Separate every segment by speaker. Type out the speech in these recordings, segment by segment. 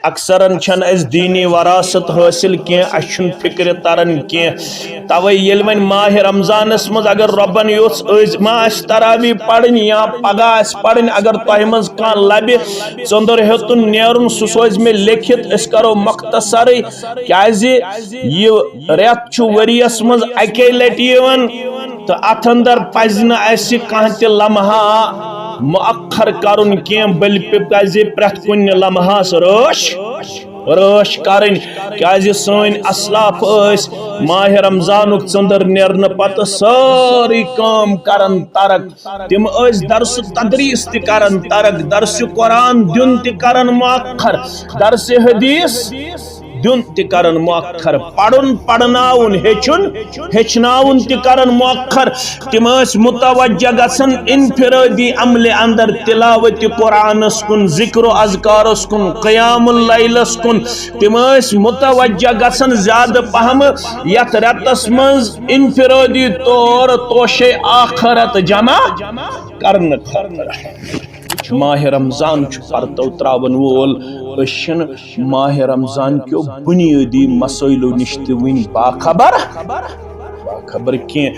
Speaker 1: اکثرن چھن اس دینی وراثت حاصل کی اچھن فکر ترن کی توے یل ون ماہ رمضان مز اگر ربن یوس ما تراوی پڑھن یا پگہ پڑھن اگر تہ مز کان لبہ ژندر ہیتن نیرن سہ سوز میں لکھت اس کرو مختصر کیازِ یہ ریت چھ وریس مز اکی لٹ یوان تو اتھ اندر پزِ نہ اسہ کانٛہہ تہ لمحہ مؤخر کرن کی بلکہ پزِ پرٛٮ۪تھ کُنہِ لمحس رٲچھ کرن کیازِ سٲنۍ اسلاف ٲسۍ ماہ رمضانُک ژٔنٛدٕر نیرنہٕ پتہٕ سٲرٕے کٲم کران ترک تم ٲسۍ درس تدریس تہِ کران ترک درس قرآن دیُن تہِ کران مؤخر درس حدیث دیُن تہِ کران مؤخر پڑھن پڑھناون ہیچھناون تہِ کران مؤخر تم ٲسۍ متوجہ گژھان انفرادی عملہِ اندر تلاوت قرآنس کن ذکر و اذکارس کن قیام اللیلس کن تم ٲسۍ متوجہ گژھان زیادہ پہم یتھ رٮ۪تس منٛز انفرادی طور توشے آخرت جمع کرنہٕ خٲطرٕ ماہ رمضان پرتو تراون وول اشن ماہ رمضان کیو بنیادی مسائلو نش تہ ون باخبر کی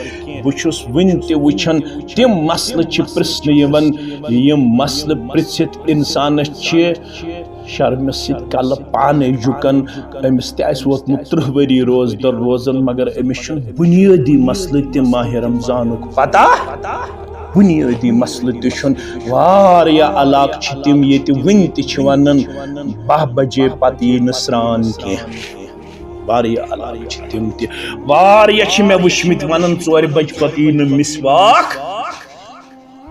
Speaker 1: بچس ون تہ وچھن تم مسئلہ پرسن یم مسئلہ پرژھت انسانس شرم ست کل پانے جکن امس تہ ووتمت 30 وری روز در روزن مگر امس بنیادی مسئلہ تہ ماہ رمضانک پتہ بنیادی مسئلہ تہ واریاہ علاقہ تم یہ ون تہ ونان 12 بجے پتہ یہ نسران کی واریاہ علاقہ تم تہ واریاہ مے وچھمت ونان 4 بج پتہ یہ مسواک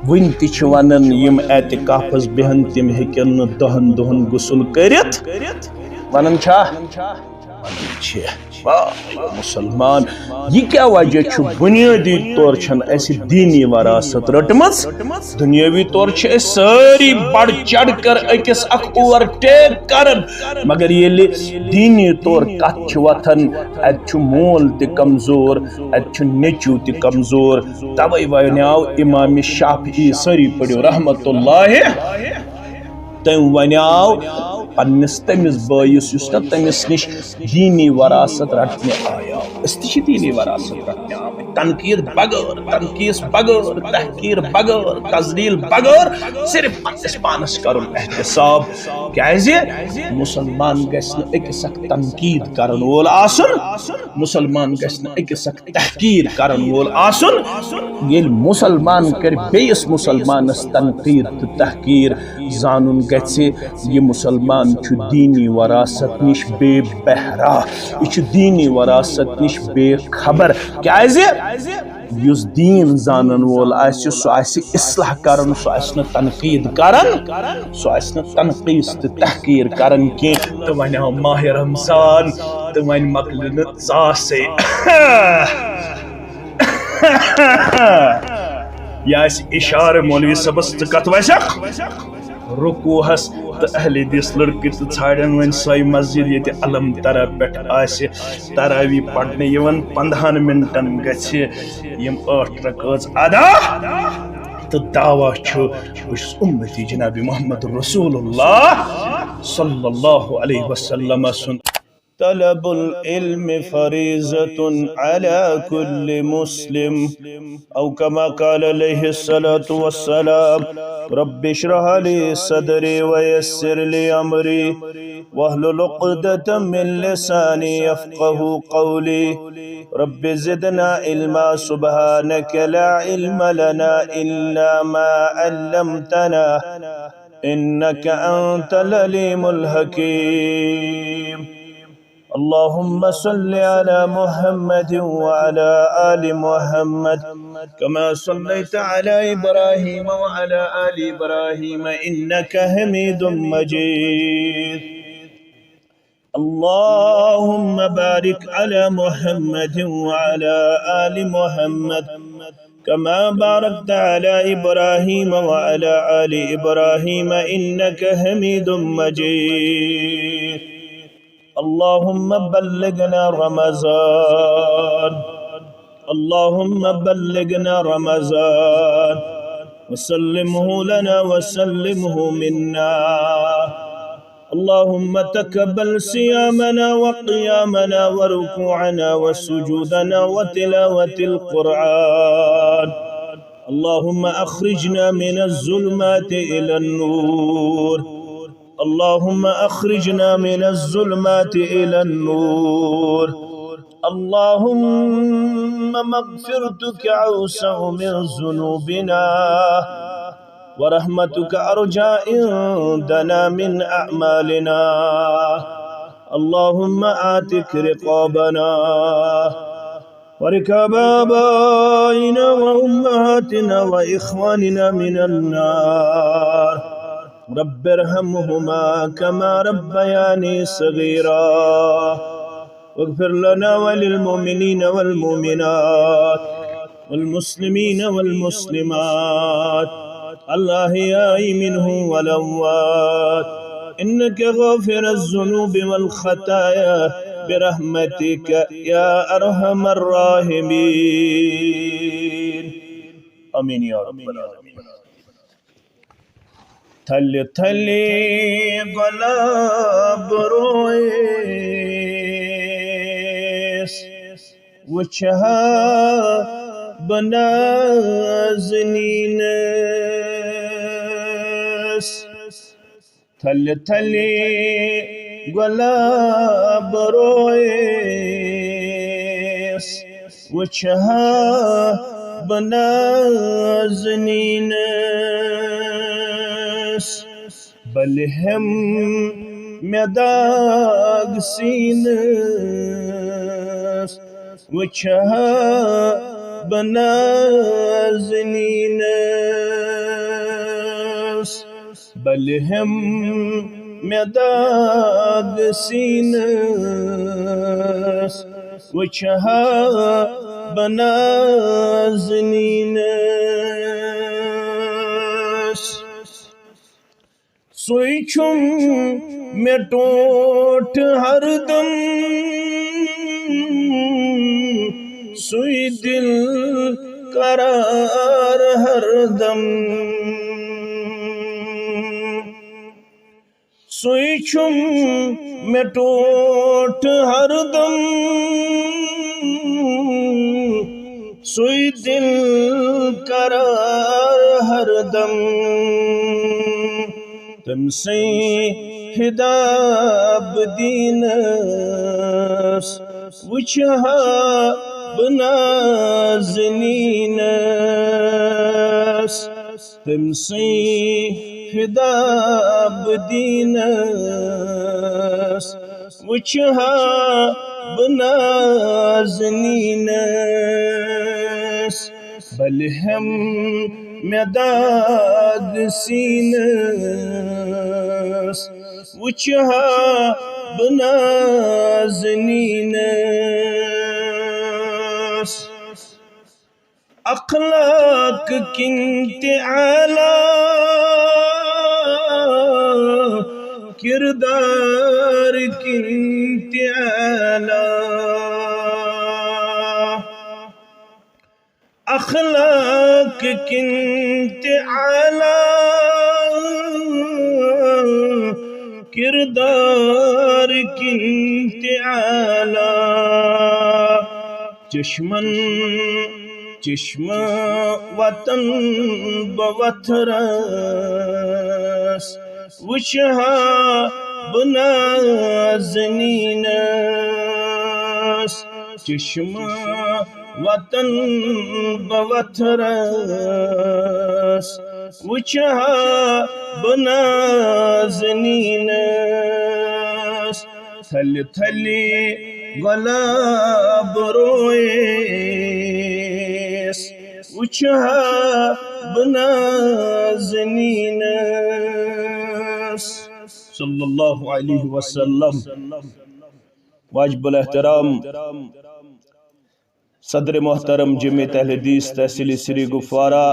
Speaker 1: ون تہ ونان یم اعتکافس بہن تم ہیکن 10 دہن غسل کرت ونان مسلمان یہ کیا وجہ بنیادی طور چھن اس دینی وراثت رٹمز دنیاوی طور چھ ساری بڑھ چڑھ کر اکس اخ اوور ٹیک کرن مگر یہ دینی طور کت وتھن ات مول تہ کمزور ات نیچو تہ کمزور توے ونیاو امام شافعی ساری پڑھو رحمت اللہ تم ونیاو پنس تمس بٲیس یس نا تمس نش دینی وراثت رٹنے آیا اس تہ دینی وراثت رٹنے آمت تنقید بغیر تنقیس بغیر تحقیر بغیر تذلیل بغیر صرف پنس پانس کرن احتساب کیازِ مسلمان گژھِ نہٕ أکِس اکھ تنقید کرن وول آسن مسلمان گژھِ نہٕ أکِس اکھ تحقیر کرن وول آسن ییٚلہِ مسلمان کر بیٚیِس مسلمانس تنقید تہٕ تحقیر زانن گژھِ یہ مسلمان دینی وراثت نش بے بہرا یہ دینی وراثت نش بے خبر کیازِ یس دین زانن وول آسہِ سُہ آسہِ اصلاح کرن سُہ آسہِ نہٕ تنقید کرن سُہ آسہِ نہٕ تنقیٖص تہٕ تحقیٖر کرن کینٛہہ تہٕ وۄنۍ آو ماہ رمضان تہٕ وۄنۍ مۄکلہِ نہٕ ژاسٕے یہ آسہِ اشارٕ مولوی صٲبس ژٕ کتھ وسکھ رکوہس تو اہل حدیث لڑکہ تو ژھانڈن ون سوے مسجد یہ علم ترا پہ تراوی پڑھنے 15 منٹن گژھِ یم 8 رکعت ادا تو دعوی بس امتی جناب محمد رسول اللہ صلی اللہ علیہ وسلم سن طلب العلم فریضة على كل مسلم أو كما قال عليه الصلاة والسلام رب اشرح لي صدري ويسر لي أمري واحلل عقدة من لساني يفقه قولي رب زدنا علما سبحانك لا علم لنا إلا ما علمتنا إنك أنت العليم الحكيم اللهم صل على محمد وعلى آل محمد كما صليت على إبراهيم وعلى آل إبراهيم إنك حميد مجيد اللهم بارك على محمد وعلى آل محمد كما باركت على إبراهيم وعلى آل إبراهيم إنك حميد مجيد اللهم بلغنا رمضان اللهم بلغنا رمضان وسلمه لنا وسلمه منا اللهم تقبل صيامنا وقيامنا وركوعنا وسجودنا وتلاوة القرآن. اللهم أخرجنا من الظلمات إلى النور. اللهم أخرجنا من الظلمات إلى النور. اللهم مغفرتك أوسع من ذنوبنا ورحمتك أرجى عندنا من أعمالنا. اللهم آتك رقابنا وركاب آبائنا وأمهاتنا وإخواننا من النار. رب ارحمهما كما ربياني صغيرا. واغفر لنا وللمؤمنين والمؤمنات والمسلمين والمسلمات الأحياء منهم والأموات إنك غافر الذنوب والخطايا برحمتك يا أرحم الراحمين. آمين يا رب العالمين. تھل تھلی غلاب رویس وچھا بنازنینس. تھل تھلی غلاب رویس وچھا بنازنینس. بلہم میداغ سینس وچھا بنازنینس. بلہم میداغ سینس وچھا بنازنینس. سوئی چھم میں ٹوٹ ہر دم سوئی دل قرار ہر دم. سوئی چھم میں ٹوٹ ہر دم سوئی دل قرار ہر دم. تم سے ہداب دینس وچھا بنازنینس. تم سے ہداب دینس وچھا بنازنینس. بلہم میداغ سینس وچھا بنازنینس. اخلاق کنت اعلیٰ کردار کنت اعلیٰ. اخلاق کنت اعلیٰ کردار کنت اعلیٰ. چشمن چشم وطن بوتھرس وچھا بنازنینس. چشم وطن بوتھرس وچھا بنازنینس. تھل تھلی غلاب رویس وچھا بنازنینس. صلی اللہ علیہ وسلم. واجب الاحترام صدر محترم جمعیت اہل حدیث تحصیل سری گفوارہ،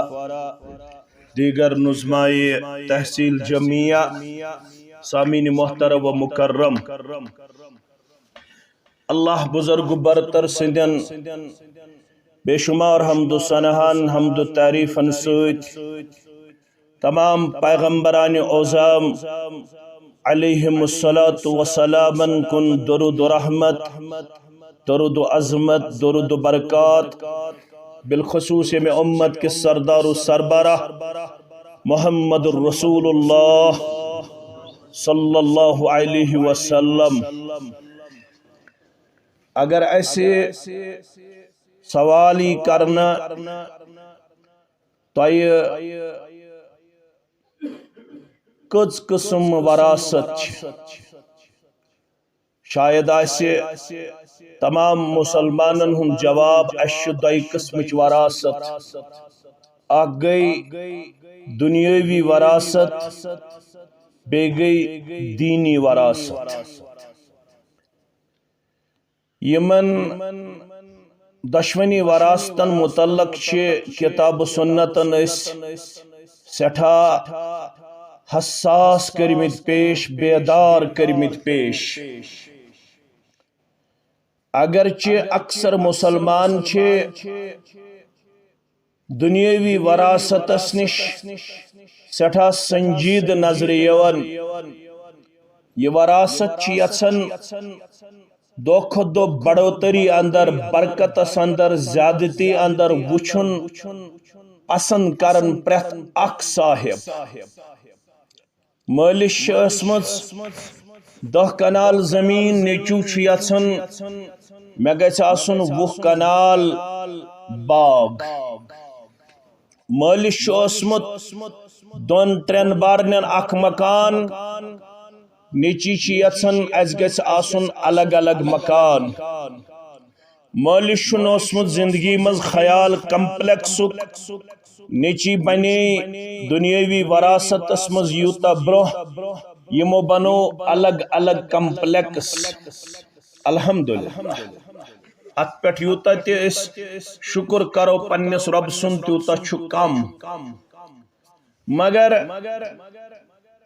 Speaker 1: دیگر نظمائے تحصیل جمعیہ، سامعین محترم و مکرم، اللہ بزرگ برتر سندن بے شمار حمد و ثناہن حمد و تعریفن سۭتۍ تمام پیغمبران اعظام علیہم الصلاۃ والسلام کن درود و رحمت، درود و عظمت، درود و برکات، بالخصوص میں امت کے سردار و سربراہ محمد الرسول اللہ صلی اللہ علیہ وسلم۔ اگر ایسے سوالی کرنا تو کچھ قسم وراثت شاید آسے تمام مسلمانن ہن جواب اش دئی قسمچ وراثت، اکھ گئی دنیاوی وراثت، بے گئی دینی وراثت۔ یمن دشونی وراثتن متعلق کتاب و سنتن سٹھا حساس کرمت پیش، بیدار کرمت پیش۔ اگرچہ اکثر مسلمان دنیاوی وراثتس نش سٹھا سنجید نظر یوان، یہ وراثت یژھان دو کھت دو بڑوتری اندر، برکتس اندر، زیادتی اندر وچھن پسند کرن پرت اک صاحب۔ مالش اسمت 10 کنال زمین، نیچو یژھان مے گژھِ آسن 20 کنال باغ۔ مالش اسمت 2-3 بارنین اک مکان، نیچی یژھان اس گژھِ آسن الگ الگ مکان۔ مالش اسمت زندگی مز خیال کمپلیکسک، نیچی بنے دنیاوی وراثتس مز یوتا برہ، یمو بنو الگ الگ کمپلیکس۔ الحمدللہ ات پہ یوتا تی شکر کرو پنس رب سن تیوتا چھ کم، مگر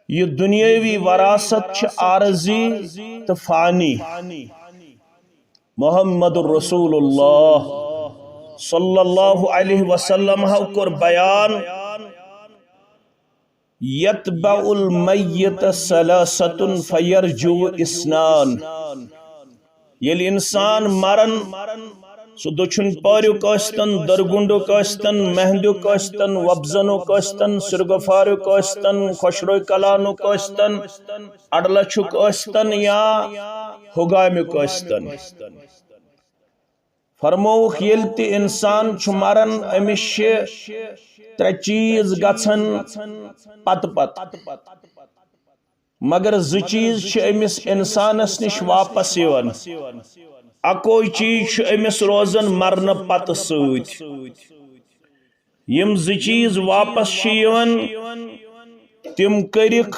Speaker 1: یہ دنیاوی وراثت چھ عارضی تو فانی۔ محمد الرسول اللہ صلی اللہ علیہ وسلم کور بیان یتبع المیت ثلاثۃ فیرجو اثنان۔ یل انسان مرن سو دچھن پاریک ٲستن، درگنڈک ٲستن، مہندیک ٲستن، وبزنک ٲستن، سرگفارک ٲستن، خۄشروے کلانک ٲستن، اڈلچھک ٲستن یا ہوگامیک ٲستن۔ فرموک یل تہ انسان چھ مرن امس چھ 3 چیز گژھن پت پت، مگر 2 چیز چھ امس انسانس نش واپس یوان۔ اکوئی چیز چھ امس روزن مرن پت سۭتۍ۔ یم 2 چیز واپس چھ یوان تم کرک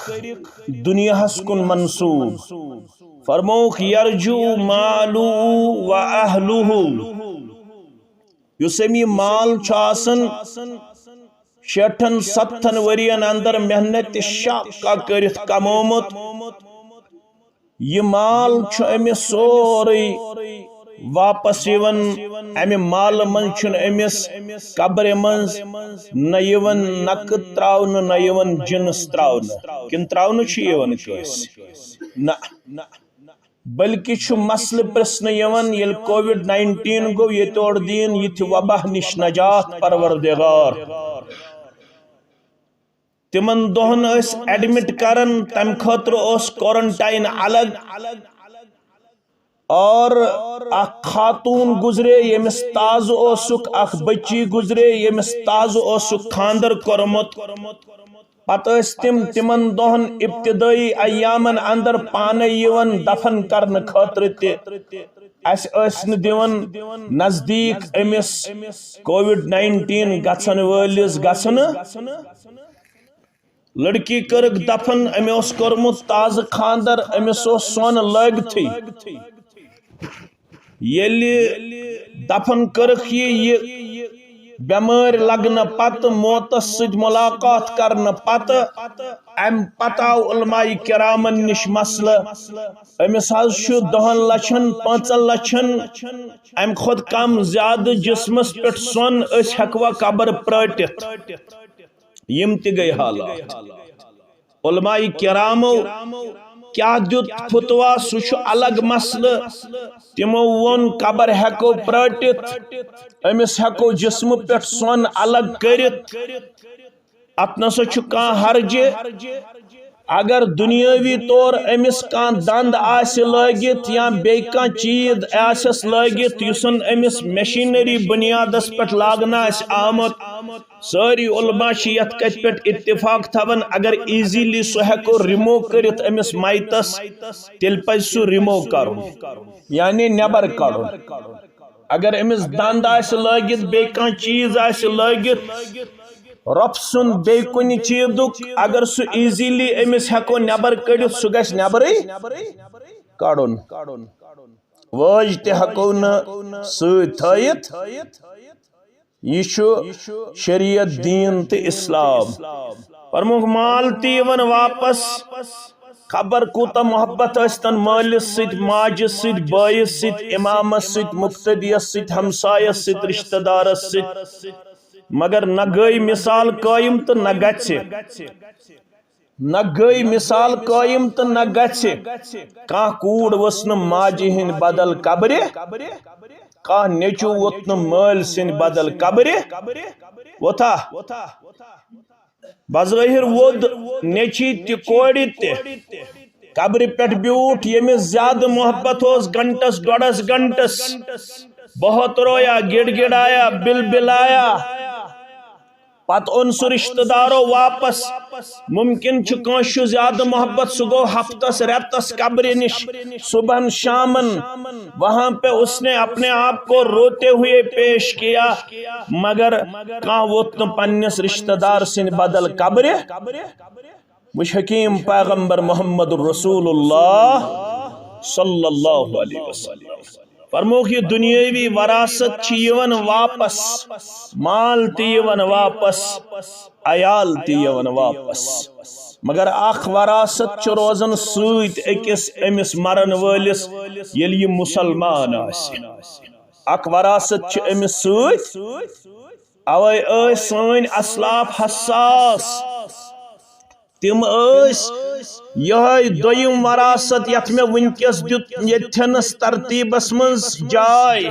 Speaker 1: دنیاہس کن منسوب۔ فرموک یرجو مالو و اہلہ، یس امی مال چھ آسن 60-70 ورین اندر محنت شاقہ کرت کمومت، یہ مال چھ امس سوری واپس یوان۔ امہ مال من چھن امس قبر منز نہ یوان نقد تراؤن نہ یوان جنس تراؤن، کن تراؤن چھ یوان کس نہ، بلکہ چھ مسئلہ پرسن یوان یل کووڈ-19 گو یہ توڑ دین یہ وبا نش نجات پروردگار۔ تمن دہن اس ایڈمٹ کرن، تم خاطر اس کوارنٹائن الگ، اور اخ خاتون گزرے یمس تاز اوسک، اخ بچی گزرے یمس تاز اوسک خاندر کورمت، پتہ تمن دہن ابتدائی ایامن اندر پانے یوان دفن کرن خاطر اس دیون نزدیک امس کووڈ-19 گژھن وٲلس گژھن۔ لڑکی کرک دفن، امس کورمت تاز خاندر، امس سون لگتھی، یل دفن کرک یہ بیمار لگن پتہ، موتس ست ملاقات کرن پتہ، ام پتہ آو علماء کرامن نش مسئلہ امس حظ 10 لچھن 5 لچھن ام خود کم زیادہ جسمس پہ سون اس ہکوا قبر پرٹت، یم تہ گئی حالات۔ علماء کرامو کیا دیت فتوا سوچ الگ مسئلہ تمو ون قبر ہیکو پرٹت امس ہیکو جسم پہ سون الگ کرت ات نسا چھ کان حرجہ اگر دنیاوی طور امس کان دند آس لگت یا بی کان چیز آسس لگت یسن امس مشینری بنیادس پہ لاگنا آس آمت ساری علماء چھ یت کت پہ اتفاق تھون اگر ایزیلی سو ہیکو ریمو کرت امس مائتس تیل پز سو ریمو کرن یعنی نیبر کڑن اگر امس دند آس لگت بی کان چیز آس لگت رف سن بی کن چیز اگر سو ایزیلی امس ہیکو نیبر کڑت سو گھس نیبرے کڑن وج تہ ہیکو نا ست تھایت یہ شریعت دین تہ اسلام فرموک مال تی ون واپس خبر کوتا محبت استن مالس ست ماجس ست بائیس ست امامس ست مقتدیس ست ہمسایس ست رشتہ دارس ست مگر نہ گئی مثال قائم تو نہ گچھ نہ گئی مثال قائم تو نہ گچھ کان کوڑ وسن ماجہ ہند بدل قبر کان نیچو وتن مال سن بدل قبر وتھا بظاہر ود نیچی تہ کوڑ تہ قبر پہ بیوٹ یمس زیادہ محبت اس گھنٹس ڈوڑس گھنٹس بہت رویا گڑ گڑایا بل بلایا پت ان سو رشتہ دارو واپس ممکن کنش زیادہ محبت سہ گو ہفتس ریتس قبر نش صبح شامن وہاں پہ اس نے اپنے آپ کو روتے ہوئے پیش کیا مگر کہاں ووت نہ پنس رشتہ دار سن بدل قبر مجھ حکیم پیغمبر محمد رسول اللہ صلی اللہ علیہ وسلم فرموک یہ دنیاوی وراثت چیون واپس مال تیون واپس عیال تیون واپس مگر اخ وراثت چھ روزن سوت اکس امس مرن ولس یل یہ مسلمان آس اخ وراثت چھ امس سوت اوے سن اسلاف حساس تم یہ دویم وراثت یت میں ونکس دیت یتھنس ترتیبس مز جائے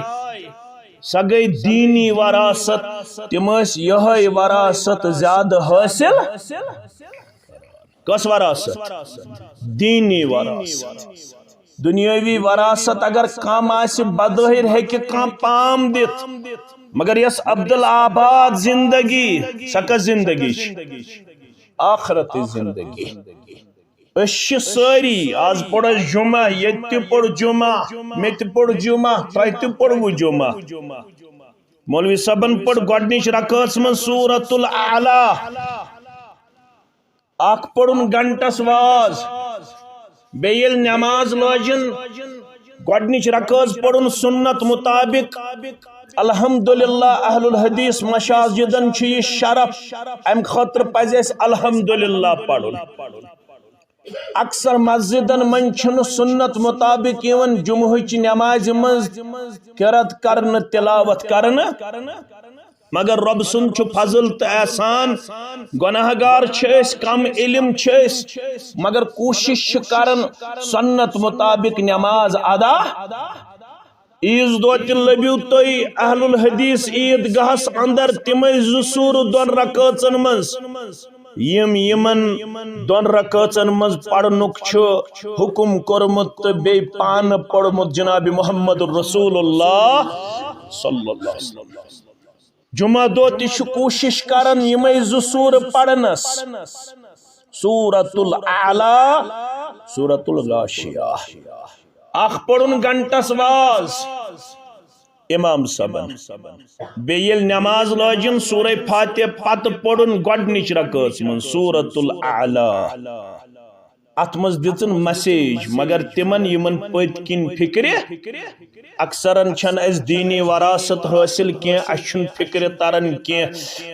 Speaker 1: سا گئی دینی وراثت تم یہ وراثت زیادہ حاصل کس وراثت دینی وراثت دنیاوی وراثت اگر کم آس بظاہر ہے کم پام دت مگر یس عبدالآباد زندگی سکا زندگی آخرت زندگی اش ساری آز پڑھ جمعہ یہ پڑھ جمعہ میں پڑھ جمعہ تہ پڑھو جمعہ مولوی صاحبن پڑھ گۄڈنِچ رکعت من سورۃ الاعلی اخ پڑھن گھنٹس واز بیل نماز لاجن گۄڈنِچ رکعت پڑھن سنت مطابق الحمدللہ اہل الحدیث مساجدن چھ یہ شرف ام خاطر پز اس الحمدللہ پڑھن اکثر مسجدن من چھن سنت مطابق یون جمعہ چہ نماز مز قرات کرن تلاوت کرن مگر رب سن چھ فضل تو احسان گناہگار چھس کم علم چھس مگر کوشش کرن سنت مطابق نماز ادا عیز دہ تہ لبیو تھی اہل الحدیث عید گاہس اندر تم زور دون رکعتن مز یمن دون رکعتن مز پڑھنک حکم کورمت تو بی پان پڑھمت جناب محمد رسول اللہ صلی اللہ علیہ وسلم جمعہ دہ تہ کوشش کرن یمے زور پڑھنس سورۃ الاعلی سورۃ الغاشیہ اخ پڑھن گھنٹس واز امام صاحبن بیل نماز لاجن سورہ فاتح پت پڑھن گۄڈنِچ رکعت من سورۃ الاعلی ات مز دِژن مسیج مگر تمن یمن پت کن فکر اکثرن چھن اس دینی وراثت حاصل کی اچھن فکر ترن کی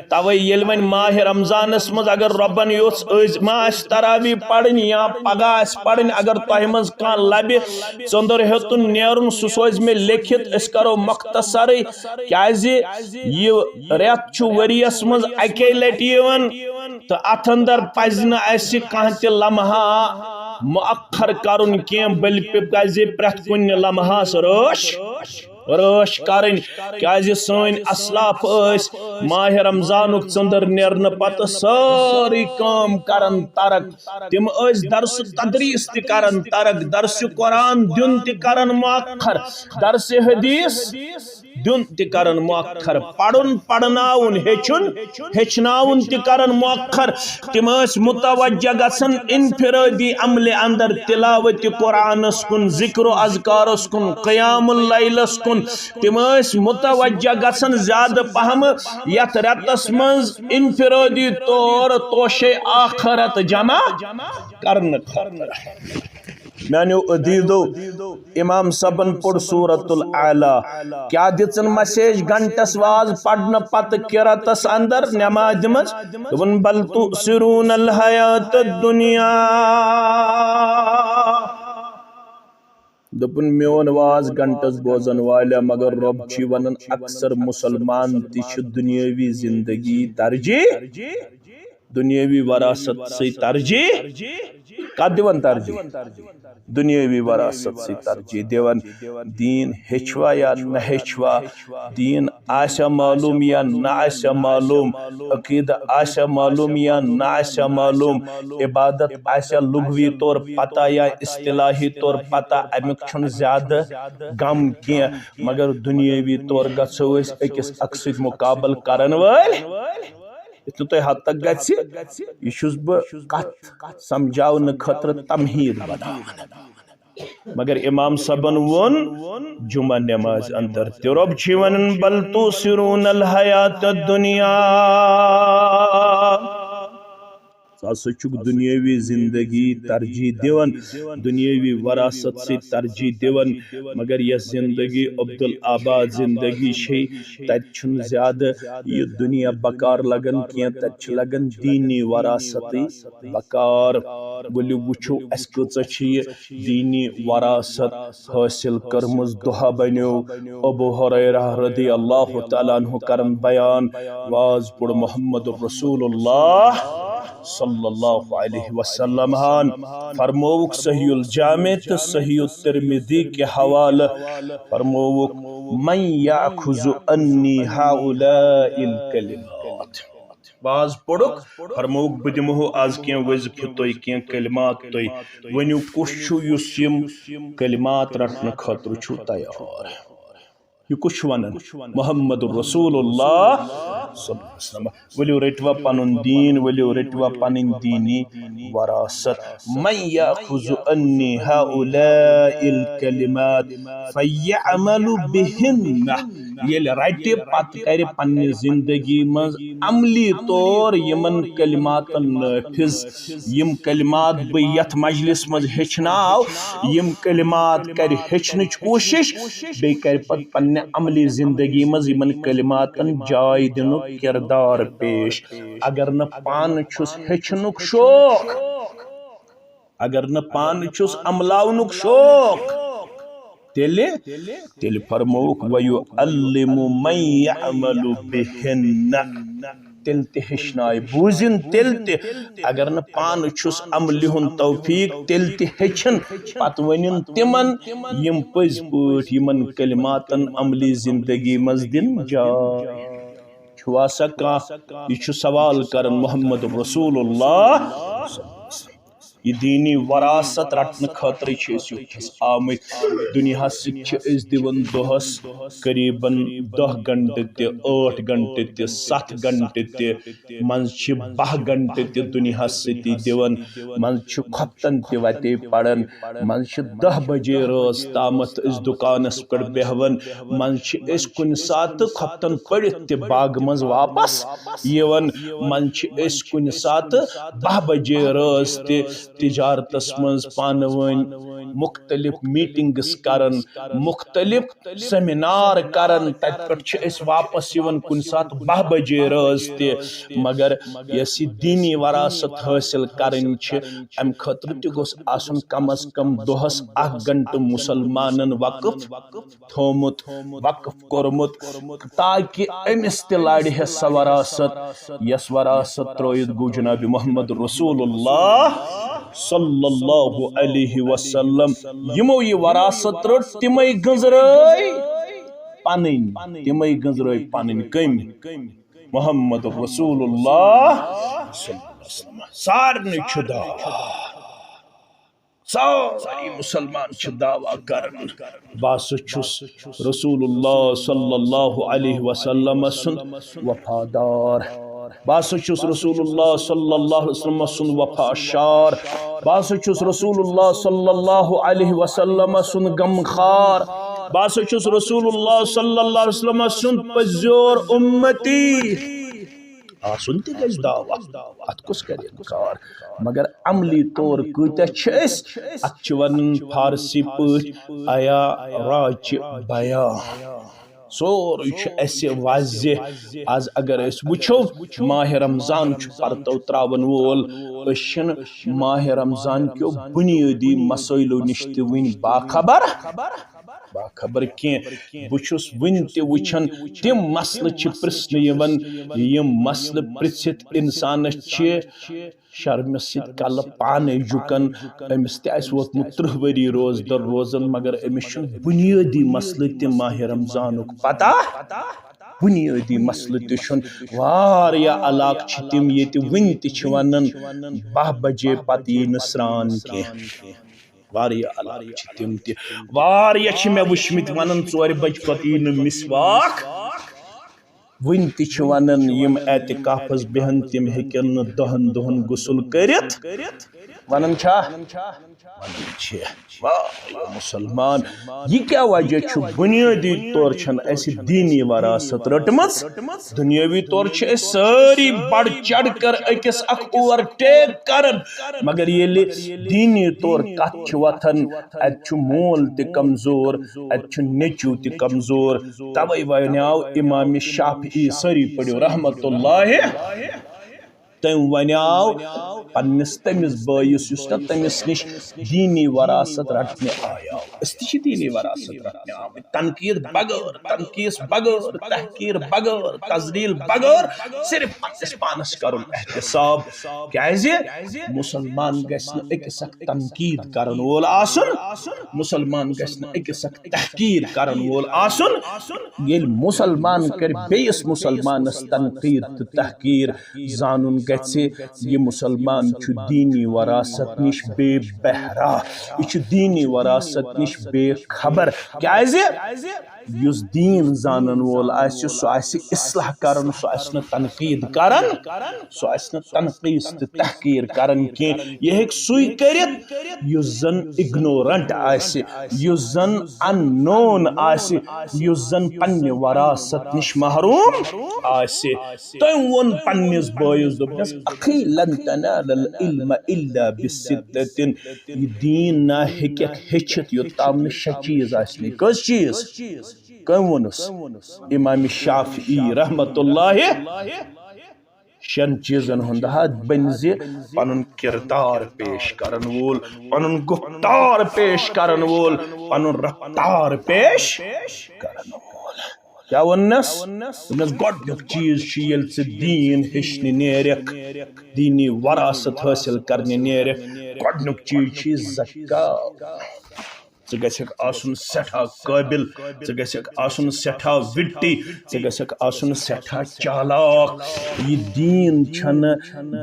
Speaker 1: توے یل ون ماہ رمضانس مز اگر ربن یوس ما اس تراوی پڑھن یا پگہ اس پڑھن اگر تہ مز کان لبہ ژندر ہتن نیرن سہ سوز میں لکھت اس کرو مختصر کیاز یہ ریت چھ وریس مز اکی لٹی یوان تو ات اندر پز نہ اس کانٛہہ تہ لمحہ مؤخر کرن کی بلکہ پزِ پرٛٮ۪تھ کُنہِ لمحس رٲچھ کرٕنۍ کیازِ سٲنۍ اسلاف ماہ رمضانُک ژٔنٛدٕر نیرنہٕ پتہٕ سٲرٕے کٲم کران ترک تِم درس تدریٖس تہِ کران ترک درس قرآن دیُن تہِ کران مؤخر درس حدیث دیُن تہِ کران مؤخر پرُن پرناوُن ہیٚچھناوُن تہِ کران مؤخر تِم متوجہ گژھان انفرٲدی عملہِ اندر تلاوت قرآنس کُن ذکر و اذکارس کُن قیام اللیلس کُن تِم متوجہ گژھان زیادٕ پہم یتھ رٮ۪تس منٛز انفرٲدی طور توشے آخرت جمع کرنہٕ خٲطرٕ میانیو عدیدو امام صبن پوٚر سورت الاعلیٰ کیا دِژن مسیج گھنٹس واز پڑھنہٕ پتہٕ قراتس اندر نمازِ منٛز دوٚپُن بل تؤثرون الحیات الدنیا دوٚپُن میون واز گھنٹس بوزن والیا مگر رۄب چھُ ونان اکثر مسلمان تہِ چھِ دُنیٲوی زندگی ترجیح دُنیٲوی وراثت سۭتۍ ترجیح کتھ دِوان ترجیح دُنیٲوی وراثت سۭتۍ ترجیح دِوان دیٖن ہیٚچھوا یا نہ ہیٚچھوا دیٖن آسیا معلوم یا نہ آسیا معلوم عقیدہ آسیا معلوم یا نہ آسیا معلوم عبادت آسیا لغوی طور پتہ یا اصطلاحی طور پتہ امیُک چھُنہٕ زیادٕ غم کینٛہہ مگر دُنیٲوی طور گژھو أسۍ أکِس اکھ سۭتۍ مُقابل کرن وٲلۍ یُتھ تۄہہِ حد تک گژھِ یہ چھُس بہٕ کتھ سمجھاونہٕ خٲطرٕ تمہیٖد بناوان مگر امام صبن ووٚن جمعہ نماز اندر تہِ رۄب چھُ ونان بل تؤثرون الحیات الدنیا ہسا چھُکھ دُنیٲوی زندگی ترجیح دِوان دُنیٲوی وراثت سۭتۍ ترجیح دِوان مگر یۄس زندگی عبدالآباد زندگی چھے تتہِ چھُنہٕ زیادٕ یہِ دُنیا بکار لگان کینٛہہ تتہِ چھِ لگان دیٖنی وراثتٕے بکار ؤلِو وٕچھو اسہِ کۭژاہ چھِ یہِ دیٖنی وراثت حٲصِل کٔرمٕژ دۄہا بنیو ابو ہریرہ رضی اللہ تعالیٰ عنہ کرن بیان واز پوٚر محمد رسول اللہ صلی اللہ علیہ وسلم فرموک صحیح الجامع تو صحیح الترمذی کے حوالہ فرموک من یاخذ انی ہؤلاء الکلمات باز پوٚرُکھ فرموک بہٕ دِمہو آز کینٛہہ وظیفہٕ تۄہہِ کینٛہہ کلمات تۄہہِ ؤنِو کُس چھُ یُس یِم کلمات رٹنہٕ خٲطرٕ چھُ تیار یہ کُس چھُ ونان محمد رسول اللہ صلی اللہ علیہ وسلم ؤلِو رٔٹوا پنُن دیٖن ؤلِو رٔٹوا پنٕنۍ دیٖنی وراثت من یاخذ انی ہؤلاء الکلمات فیعمل بہن ییٚلہِ رٹہِ پتہٕ کرِ پننہِ زندگی منٛز عملی طور یِمن کلماتن نٲفِظ یِم کلمات بہٕ یتھ مجلس منٛز ہیٚچھناو یِم کلمات کرِ ہیٚچھنٕچ کوٗشش بیٚیہِ کرِ پتہٕ پننہِ عملی زندگی منٛز یِمن کلماتن جاے دِنُک کردار پیش اگر نہٕ پانہٕ چھُس ہیٚچھنُک شوق اگر نہٕ پانہٕ چھُس عملاونُک شوق تیٚلہِ فرمووُکھ وَیُعَلِّمُ مَن یعمل بِہِنَّ تیٚلہِ تہِ ہیٚچھنایہِ بوٗزِن تیٚلہِ تہِ اگر نہٕ پانہٕ چھُس عملہِ ہُنٛد توفیٖق تیٚلہِ تہِ ہیٚچھِن پتہٕ ؤنِن تِمن یِم پٔزۍ پٲٹھۍ یِمن کلماتن عملی زندگی منٛز دِن جاے چھُوا سا کانٛہہ یہِ چھُ سوال کران محمد رسول اللہ یہ دینی وراثت رٹنہٕ خٲطرٕ چھِ أسۍ یوٚتتھس آمٕتۍ دُنیاہس سۭتۍ چھِ أسۍ دِوان دۄہس قریٖبن 10 گنٹہٕ تہِ 8 گنٹہٕ تہِ 7 گنٹہٕ تہِ منٛزٕ چھِ 12 گنٹہٕ تہِ دُنیاہس سۭتی دِوان منٛزٕ چھِ خۄفتن تہِ وتے پران منٛزٕ چھِ 10 بجے رٲژ تامتھ أسۍ دُکانس پٮ۪ٹھ بیہوان منٛزٕ چھِ أسۍ کُنہِ ساتہٕ خۄفتن پٔرِتھ تہِ باغہٕ منٛز واپس یِوان منٛزٕ چھِ أسۍ کُنہِ ساتہٕ 12 بجے رٲژ تہِ تجارتس منٛز پانہٕ ؤنۍ مختلف میٹنگس کران مختلف سیمینار کران تتہِ پٮ۪ٹھ چھِ أسۍ واپس یِوان کُنہِ ساتہٕ 12 بجے رٲژ تہِ مگر یۄس یہِ دیٖنی وراثت حٲصِل کرٕنۍ چھِ امہِ خٲطرٕ تہِ گوٚژھ آسُن کم از کم دۄہس 1 گنٹہٕ مُسلمانن وقف تھومُت وقف کوٚرمُت تاکہِ أمِس تہِ لارِ ہے سۄ وراثت یۄس وراثت ترٲیِتھ گوٚو جناب محمد رسول اللہ صلی اللہ علیہ وسلم یمو یہ وراثت رٹ تمے گنزرٲے پنن تمے گنزرٲے پنن کم محمد رسول اللہ صلی اللہ علیہ وسلم سارنٕے چھُ دعوا ساری مسلمان چھِ دعوا کران بس چھُس رسول اللہ صلی اللہ علیہ وسلم سُنٛد وفادار بس چھُس رسول اللہ صلی اللہ علیہ وسلم سُنٛد وفا شار بس چھُس رسول اللہ صلی اللہ علیہ وسلم سُنٛد غمخار بس چھُس رسول اللہ صلی اللہ علیہ وسلم سُنٛد پزیور امتی آسن تہ گژھِ دعوا ات کس کر انکار مگر عملی طور کۭتیاہ چھِ أسۍ ات چھِ ونان فارسی پٲٹھۍ آیا راچ بیا سورُے چھُ اسہِ واضح آز اگر أسۍ وٕچھو ماہ رمضان چھُ پرتو تراون وول أسۍ چھِنہٕ ماہ رمضان کیو بنیٲدی مسٲیلو نش تہِ وٕنہِ باخبر کینٛہہ بہٕ چھُس وٕنہِ تہِ وٕچھان تِم مسلہٕ چھِ پرژھنہٕ یِوان یِم مسلہٕ پرژھِتھ انسانس چھِ شرمہِ سۭتۍ کلہٕ پانے جُکان أمِس تہِ آسہِ ووتمُت 30 ؤری روزدر روزان مگر أمِس چھُنہٕ بُنیٲدی مسلہٕ تہِ ماہ رمضانُک پتہ بُنیٲدی مسلہٕ تہِ چھُنہٕ واریاہ علاقہٕ چھِ تِم ییٚتہِ وٕنہِ تہِ چھِ ونان 12 بجے پتہٕ یی نہٕ سران کینٛہہ واریاہ علاقہٕ چھِ تِم تہِ واریاہ چھِ مےٚ وٕچھمٕتۍ ونان 4 بجہِ پتہٕ یی نہٕ مسواک وٕنہِ تہِ چھِ ونان یِم اعتکافس بیہن تِم ہیٚکن نہٕ 10 دۄہن غسل کٔرِتھ ونان چھا مسلمان یہ کیا وجہ چھُ بنیٲدی طور چھنہٕ اسہِ دینی وراثت رٔٹمٕژ دُنیٲوی طور چھِ أسۍ سٲری بڑ چڑھ کر أکِس اکھ اوور ٹیک کران مگر ییٚلہِ دیٖنی طور کتھ چھِ وتھان اتہِ چھُ مول تہِ کمزور اتہِ چھُ نیٚچوٗ تہِ کمزور توے ونیاو امام شافعی سٲری پٔرِو رحمتہ اللہ تٔمۍ ونیاو پننس تٔمِس بٲیِس یُس نہٕ تٔمِس نِش دیٖنی وراثت رٹنہِ آیاو أسۍ تہِ چھِ دیٖنی وراثت رٹنہِ آمٕتۍ تنقیٖد بغٲر تنقیٖس بغٲر تحقیٖر بغٲر تزلیل بغٲر صرف پننس پانس کرُن احتساب کیازِ مسلمان گژھِ نہٕ أکِس اکھ تنقیٖد کرن وول آسُن مسلمان گژھِ نہٕ أکِس اکھ تحقیٖر کرن وول آسُن ییٚلہِ مسلمان کرِ بیٚیِس مسلمانس تنقیٖد تہٕ تحقیٖر زانُن گژھِ یہ مسلمان چھُ دیٖنی وراثت نش بے بہرا یہ چھُ دیٖنی وراثت نش بے خبر کیازِ یُس دیٖن زانن وول آسہِ سُہ آسہِ اصلاح کران سُہ آسہِ نہٕ تنقیٖد کران سُہ آسہِ نہٕ تنقیٖس تہٕ تحقیٖر کران کینٛہہ یہِ ہیٚکہِ سُے کٔرِتھ یُس زن اگنورنٹ آسہِ یُس زن ان نون آسہِ یُس زن پننہِ وراثت نش محروم آسہِ تٔمۍ ووٚن پننِس بٲیِس دوٚپنس اخی لن تنال العلم الا بستة یہ دیٖن نا ہیٚککھ ہیٚچھِتھ یوٚتام نہٕ 6 چیٖز آسنٕے کٔژ چیٖز کٔمۍ ووٚنُس امام شافعی رحمتہ اللہ 6 چیٖزن ہُنٛد حد بنہِ زِ پنُن کردار پیش کرن وول پنُن گفتار پیش کرن وول پنُن رفتار پیش کرن وول کیا ووننس دوٚپنس گۄڈنیُک چیٖز چھُ ییٚلہِ ژٕ دیٖن ہیٚچھنہِ نیرکھ دیٖنی وراثت حٲصِل کرنہِ نیرکھ گۄڈنیُک چیٖز چھُ زکات ژٕ گژھکھ آسُن سٮ۪ٹھاہ قٲبِل ژٕ گژھکھ آسُن سٮ۪ٹھاہ وِٹی ژٕ گژھکھ آسُن سٮ۪ٹھاہ چالاک یہ دیٖن چھنہٕ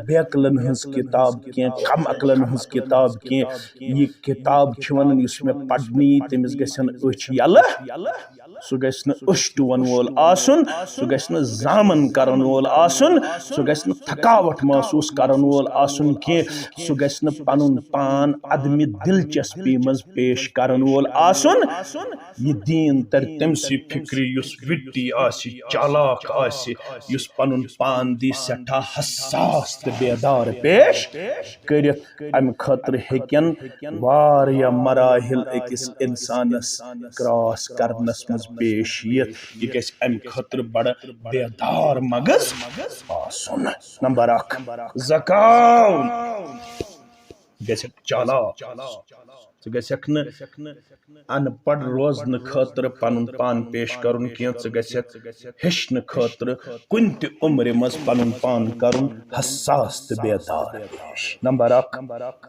Speaker 1: بے عقلن ہٕنٛز کِتاب کینٛہہ کم عقلن ہٕنٛز کِتاب کینٛہہ یہ کِتاب چھِ ونان یُس مےٚ پرنہٕ یی تٔمِس گژھن أچھ یلہٕ سُہ گژھِ نہٕ أچھ ٹُوَن وول آسُن سُہ گژھِ نہٕ زامن کرن وول آسُن سُہ گژھِ نہٕ تھکاوٹ محسوٗس کرن وول آسُن کینٛہہ سُہ گژھِ نہٕ پنُن پان عدمِ دلچسپی منٛز پیش کرن وول آسُن یہ دیٖن تر تٔمسٕے فکرِ یُس وِٹی آسہِ چالاک آسہِ یُس پنُن پان دی سٮ۪ٹھاہ حساس تہٕ بیدار پیش کٔرِتھ امہِ خٲطرٕ ہیٚکن واریاہ مراحل أکِس انسانس کراس کرنس منٛز پیش یِتھ یہِ گژھِ امہِ خٲطرٕ بڑٕ بیدار مغز آسُن نمبر 1 زکات گژھِ چالاک ژٕ گژھکھ نہٕ ان پڑھ روزنہٕ خٲطرٕ پنُن پان پیش کرُن کینٛہہ ژٕ گژھکھ ہیٚچھنہٕ خٲطرٕ کُنہِ تہِ عمرِ منٛز پنُن پان کرُن حساس تہٕ بیدار پیش نمبر اکھ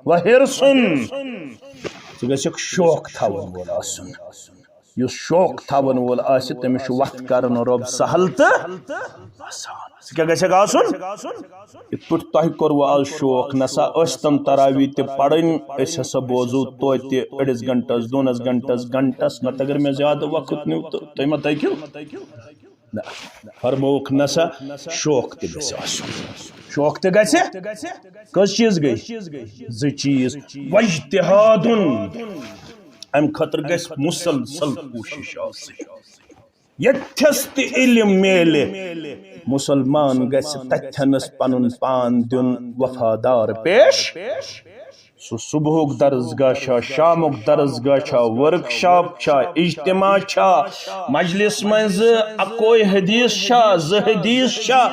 Speaker 1: وحرصن ژٕ گژھکھ شوق تھاون وول آسُن یُس شوق تھاون وول آسہِ تٔمِس چھُ وقت کرن رۄب سہل تہٕ آسان ژٕ کیٛاہ گژھکھ آسُن یِتھ پٲٹھۍ تۄہہِ کوٚروٕ آز شوق نسا ٲسۍتن تراوی تہِ پرٕنۍ أسۍ ہسا بوزو توتہِ أڑِس گنٹس دۄنس گنٹس نتہٕ اگر مےٚ زیادٕ وقت نیوٗ تہٕ تُہۍ ما تٔکِو نہ فرمووُکھ نسا شوق تہِ گژھِ آسُن شوق تہِ گژھِ کٔژ چیٖز گٔے زٕ چیٖز واجتِہادُن امہِ خٲطرٕ گژھِ مُسلسل کوٗشش آسٕنۍ ییٚتھس تہِ علم میلہِ مسلمان گژھِ تتھٮ۪نس پنُن پان دیُن وفادار پیش سُہ صبحُک درسگاہ چھا شامُک درسگاہ چھا ورک شاپ چھا اجتماع چھا مجلس منٛزٕ اکوے حدیث چھا زٕ حدیث چھا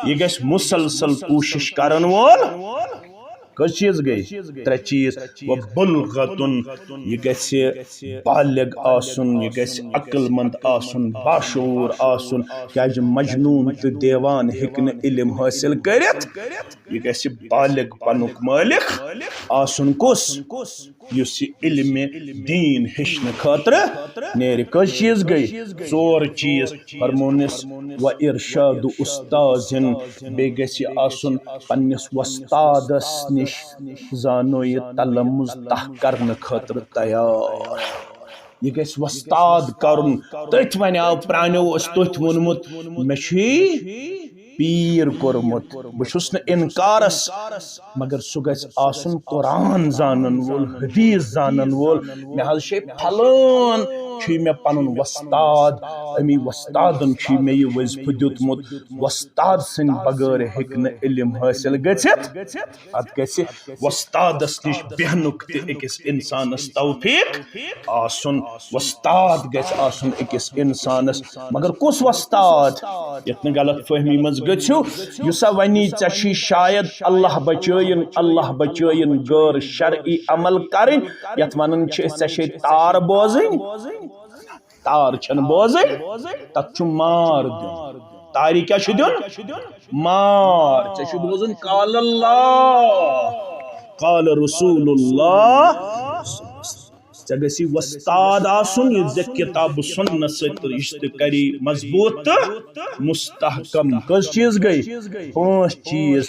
Speaker 1: یہِ گژھِ مسلسل کوٗشش کرن وول کٔژ چیٖز گٔے ترٛےٚ چیٖز وبلغتُن یہِ گژھِ بالغ آسُن یہِ گژھِ عقل مند آسُن باشعوٗر آسُن کیٛازِ مجنوٗن تہٕ دیوان ہیٚکہِ نہٕ علم حٲصِل کٔرِتھ یہِ گژھِ بالغ پنُک مٲلِک آسُن کُس یُس یہِ علمِ دیٖن ہیٚچھنہٕ خٲطرٕ نیرِ کٔژ چیٖز گٔے ژور چیٖز فرمونس و ارشاد اُستاذن بیٚیہِ گژھِ یہِ آسُن پننِس وۄستادس نِش زانو یہِ تلمُز تح کرنہٕ خٲطرٕ تیار یہِ گژھِ وۄستاد کرُن تٔتھۍ وَنیو پرٛانیو اوس تٔتھۍ ووٚنمُت مےٚ چھُے پیٖر کوٚرمُت بہٕ چھُس نہٕ اِنکارس مگر سُہ گژھِ آسُن قرآن زانن وول حدیث زانن وول مےٚ حظ چھے پھلٲن چھُے مےٚ پنُن وۄستاد امی وۄستادن چھُے مےٚ یہِ وظیفہٕ دیُتمُت وۄستاد سٕنٛدِ بغٲر ہیٚکہِ نہٕ علم حٲصِل گٔژھِتھ اتھ گژھِ وۄستادس نِش بیہنُک تہِ أکِس انسانس توفیٖق آسُن وۄستاد گژھِ آسُن أکِس انسانس مگر کُس وۄستاد یتھ نہٕ غلط فہمی منٛز گٔژھِو یُسا وَنی ژےٚ چھُے شاید اللہ بچٲیِن غٲر شرعی عمل کرٕنۍ یتھ ونان چھِ أسۍ ژےٚ چھے تار بوزٕنۍ تار چھنہٕ بوزٕنۍ تتھ چھُ مار دیُن تارِ کیٛاہ چھُ دیُن مار ژےٚ چھُ بوزُن قال اللہ قال رسول اللہ ژےٚ گژھی وۄستاد آسُن یُس ژےٚ کِتاب سُنت سۭتۍ رشتہٕ کری مضبوٗط تہٕ مستحکم کٔژ چیٖز گٔے پانٛژھ چیٖز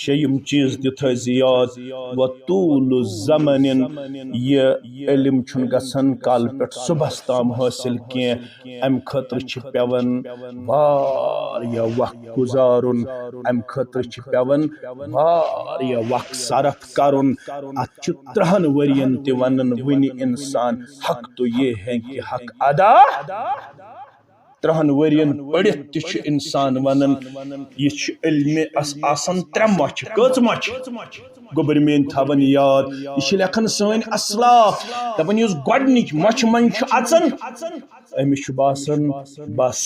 Speaker 1: شیٚیِم چیٖز تہِ تھٲیزِ یاد وطول زمنن یہِ علم چھُنہٕ گژھان کالہٕ پٮ۪ٹھ صبحس تام حٲصِل کینٛہہ امہِ خٲطرٕ چھِ پیٚوان واریاہ وقت گُزارُن امہِ خٲطرٕ چھِ پیٚوان واریاہ وقت صرف کرُن اتھ چھُ 30 ؤرین تہِ ونان وُنہِ انسان حق تو یہ ہے کہ حق ادا 30 ؤرین پٔرِتھ تہِ چھُ انسان ونان یہِ چھُ علمِ آسان 3 مۄچھِ کٔژ مۄچھِ گوٚبُر میٲنۍ تھاوان یاد یہِ چھِ لیکھان سٲنۍ اسلاف دپان یُس گۄڈنِچ مۄچھِ منٛز چھُ اژان أمِس چھُ باسان بس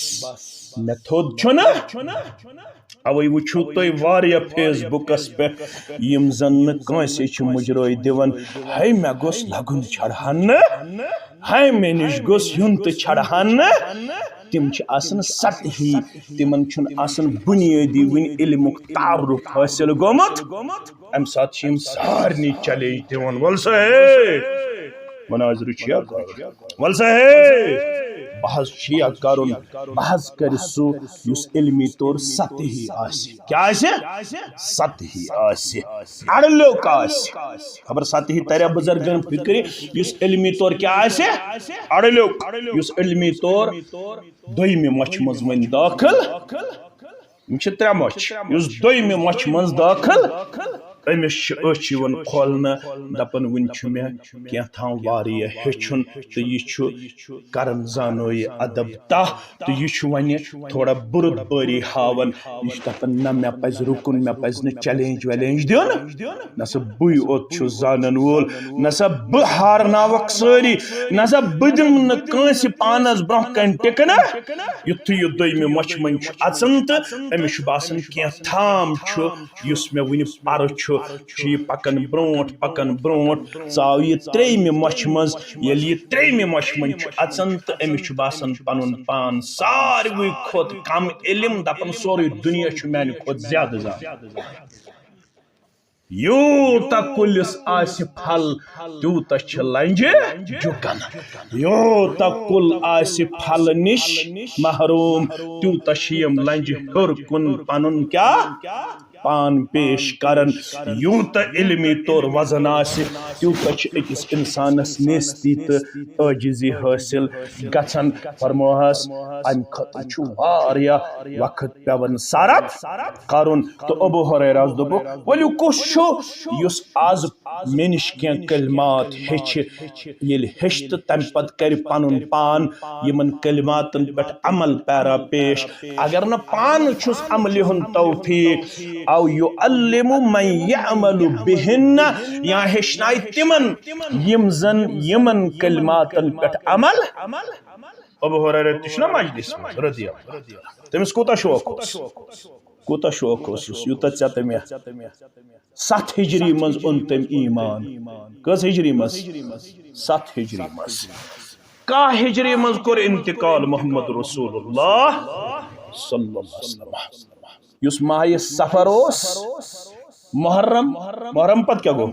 Speaker 1: مےٚ تھوٚد چھُنہ اوے وٕچھو تُہۍ واریاہ فیس بُکس پٮ۪ٹھ یِم زن نہٕ کٲنٛسے چھِ مُجرٲے دِوان ہے مےٚ گوٚژھ لگُن چھڑہان نہٕ ہے مےٚ نِش گوٚژھ یُن تہٕ چھڑہان نہٕ تِم چھِ آسان سطحی تِمن چھُنہٕ آسان بُنیٲدی وُنہِ علمُک تعارُف حٲصِل گوٚمُت امہِ ساتہٕ چھِ یِم سارنٕے چیلینج دِوان وَل سا ہے مناظرٕ چھُ یا وَل سا ہے بحث چھُ یا کرُن بحث کرِ سُہ یُس علمی طور سطحی آسہِ کیٛاہ آسہِ سطحی آسہِ اڑلیوک آسہِ خبر سطحی تریا بُزرگن فکرِ یُس علمی طور کیٛاہ آسہِ اڑلیوک یُس علمی طور دوٚیمہِ مۄچھِ منٛز وۄنۍ دٲخل یِم چھِ 3 مۄچھِ یُس دوٚیمہِ مۄچھِ منٛز دٲخل أمِس چھِ أچھ یِوان کھولنہٕ دپان وُنہِ چھُ مےٚ کینٛہہ واریاہ ہیٚچھُن تہٕ یہِ چھُ کران زانو یہِ ادب تاہ تہٕ یہِ چھُ وۄنۍ تھوڑا بُرد بٲری ہاوان یہِ چھُ دپان نہ مےٚ پزِ رُکُن مےٚ پزِ نہٕ چیلینج ویلینج دیُن نہ سا بٕے اوت چھُس زانن وول نہ سا بہٕ ہارناوکھ سٲری نہ سا بہٕ دِمہٕ نہٕ کٲنٛسہِ پانس برونٛہہ کنہِ ٹِکنہٕ یُتھُے یہِ دوٚیمہِ مۄچھِ منٛز چھُ اژان تہٕ أمِس چھُ باسان کینٛہہ تھام چھُ یُس مےٚ وُنہِ پرٕ چھُ چھ پکن برونٹ ژاو یہ تریمہ مچھ مز یل یہ تریمہ مچھ من اچان تو امس باسان پن پان ساروی کھت کم علم دپان سوری دنیا میانہ کھت زیادہ زان یوتا کلس آس پھل تیوتا چھ لنجہ جکن یوتا کل آس پھل نش محروم تیوتا چھ یم لنجہ ہر کن پنن کیا پان پیش کرن یوتا علمی طور وزن آس تیوتا چھ اکس انسانس نیستی تو عاجزی حاصل گژھان فرموہس ام خاطر چھ واریاہ وقت پیون صرف کرن تو ابو ہریرہ دوپک ولو کس یس آز مے نش کی کلمات یل ہیچ تو تم پتہ کر پن پان یمن کلماتن پہ عمل پیرا پیش اگر نہ پان چھس عمل ہند توفیق او یعلم من یعمل بہن یا ہیچنائے تمن یم زن یمن کلماتن پہ عمل ابو ہریرہ تہ مجلس رضی اللہ تمس کوتا شوق یوتا ژے مے 7 ہجری مز اون تم ایمان کس ہجری مز 7 ہجری مز 10 ہجری مز کور انتقال محمد رسول اللہ صلی اللہ علیہ وسلم یس ماہ سفر اوس محرم پت کیا گو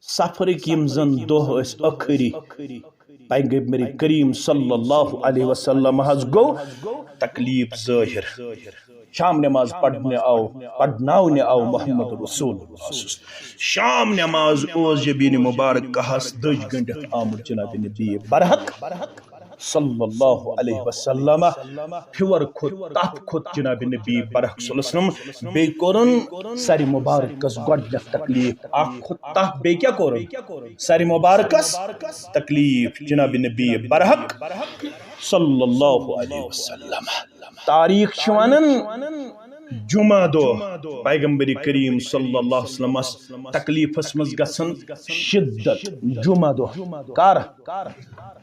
Speaker 1: سفرک یم زن دہ اس اخری پیغمبر کریم صلی اللہ علیہ وسلم حض گو تکلیف ظاہر شام نماز پڑھناؤنے آو محمد رسول اللہ شام نماز اوز جبین مبارک کہس 2 گھنٹہ آمد جناب نبی برحق صلی اللہ علیہ وسلم پھور تپ کھت جناب نبی برحق صلی اللہ علیہ وسلم بے کورن سر مبارکس گۄڈنیٚتھ تکلیف اکھ کھت تپ بے کیا کورن سر مبارکس تکلیف جناب نبی برحق صلی اللہ علیہ وسلم تاریخ ونان جمعہ دہ پیغمبر کریم صلی اللہ علیہ وسلم تکلیفس مز گژھن شدت جمعہ دہ کر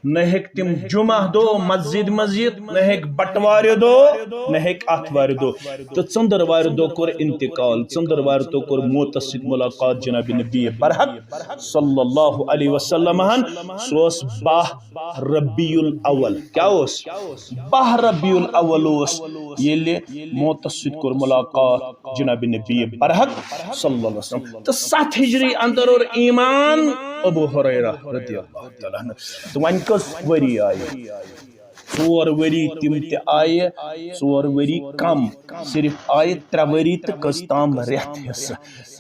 Speaker 1: نہ ہیک تم جمعہ دہ مسجد مسجد نہ ہیک بٹوار دہ نہ ہیک اتوار دہ تو ژندروار دہ کور انتقال ژندروار دہ کور موتس سۭتۍ ملاقات جناب نبی برحق صلی اللہ علیہ وسلم سوس 12 ربیع الاول کیا 12 ربیع الاول ییٚلہِ موتس سۭتۍ کور ملاقات جناب نبی برحق صلی اللہ علیہ وسلم تو 7 ہجری اندر اور ایمان ابو ہریرہ رضی اللہ تعالیٰ عنہ تو ون کس وری آئے 4 وری تم تہ آئے 4 وری کم صرف آئے 3 وری تو کس تام ریت حصہ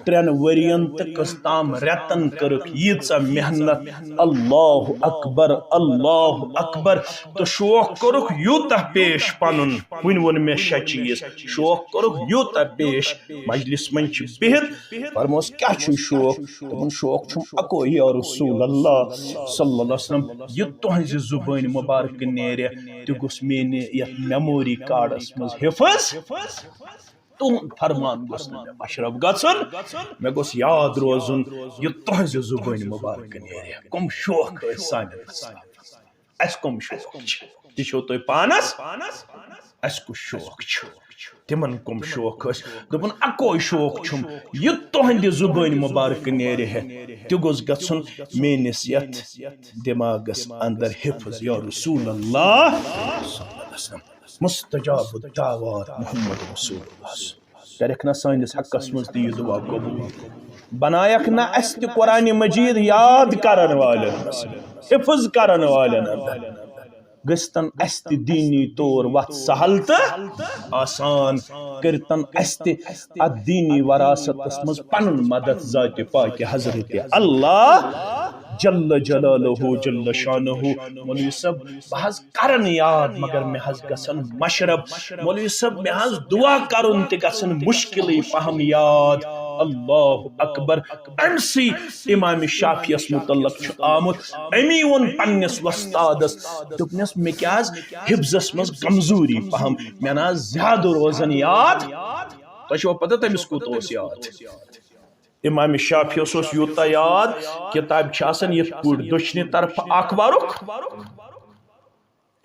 Speaker 1: 3 ورین تو کس تام ریتن کرک ییژا محنت اللہ اکبر تو شوق کرک یوتہ پیش پنن ون ون میں 6 چیز شوق کرک یوتہ پیش مجلس من بہت فرموس کیا شوق دپن شوق چھم اکو یا رسول اللہ صلی اللہ علیہ وسلم یہ تہذ زبان مبارک نیرے تو گوس میانہ یتھ میموری کارڈس مز حفظ تہد فرمان گوس نا مشرف گژھن مے گوس یاد روزن یہ تہذ زبان مبارک نیرے کم شوق سان اس کم شوق تہ چھو تہ پانس اس کو شوق تمن کم شوق دپن اکوئی شوق چھم یہ تہند زبان مبارک نیرے تہ گوس گژھن میانس یتھ دماغس اندر حفظ یا رسول اللہ صلی اللہ علیہ وسلم مستجاب الدعوات محمد رسول اللہ کرک نا سانس حقس مز تہ یہ دعا قبول بنایک نا اس تہ قرآن مجید یاد کرن والن حفظ کرن والن اندر گستن اس تہ دینی طور وت سہل تو آسان کرتن اس تہ دینی وراثت مز پن مدد ذات پاک حضرت اللہ جل جلالہ جل شانہ مولوی صاحب بہت کرن یاد مگر میں حض گسن مشرب مولوی صاحب میں حض دعا کرن تہ گسن مشکلی پہم یاد اللہ اکبر امسی امام شافعی اس متعلق آمت امی ون پنس وستادس دپنس میں کیا حفظس مز کمزوری پہم میں نا زیادہ روزن یاد تو پتہ تمس کوت یاد امام شافعی اس یوتا یاد کتاب چھاسن یت پوٹ دشنی طرف اخبارک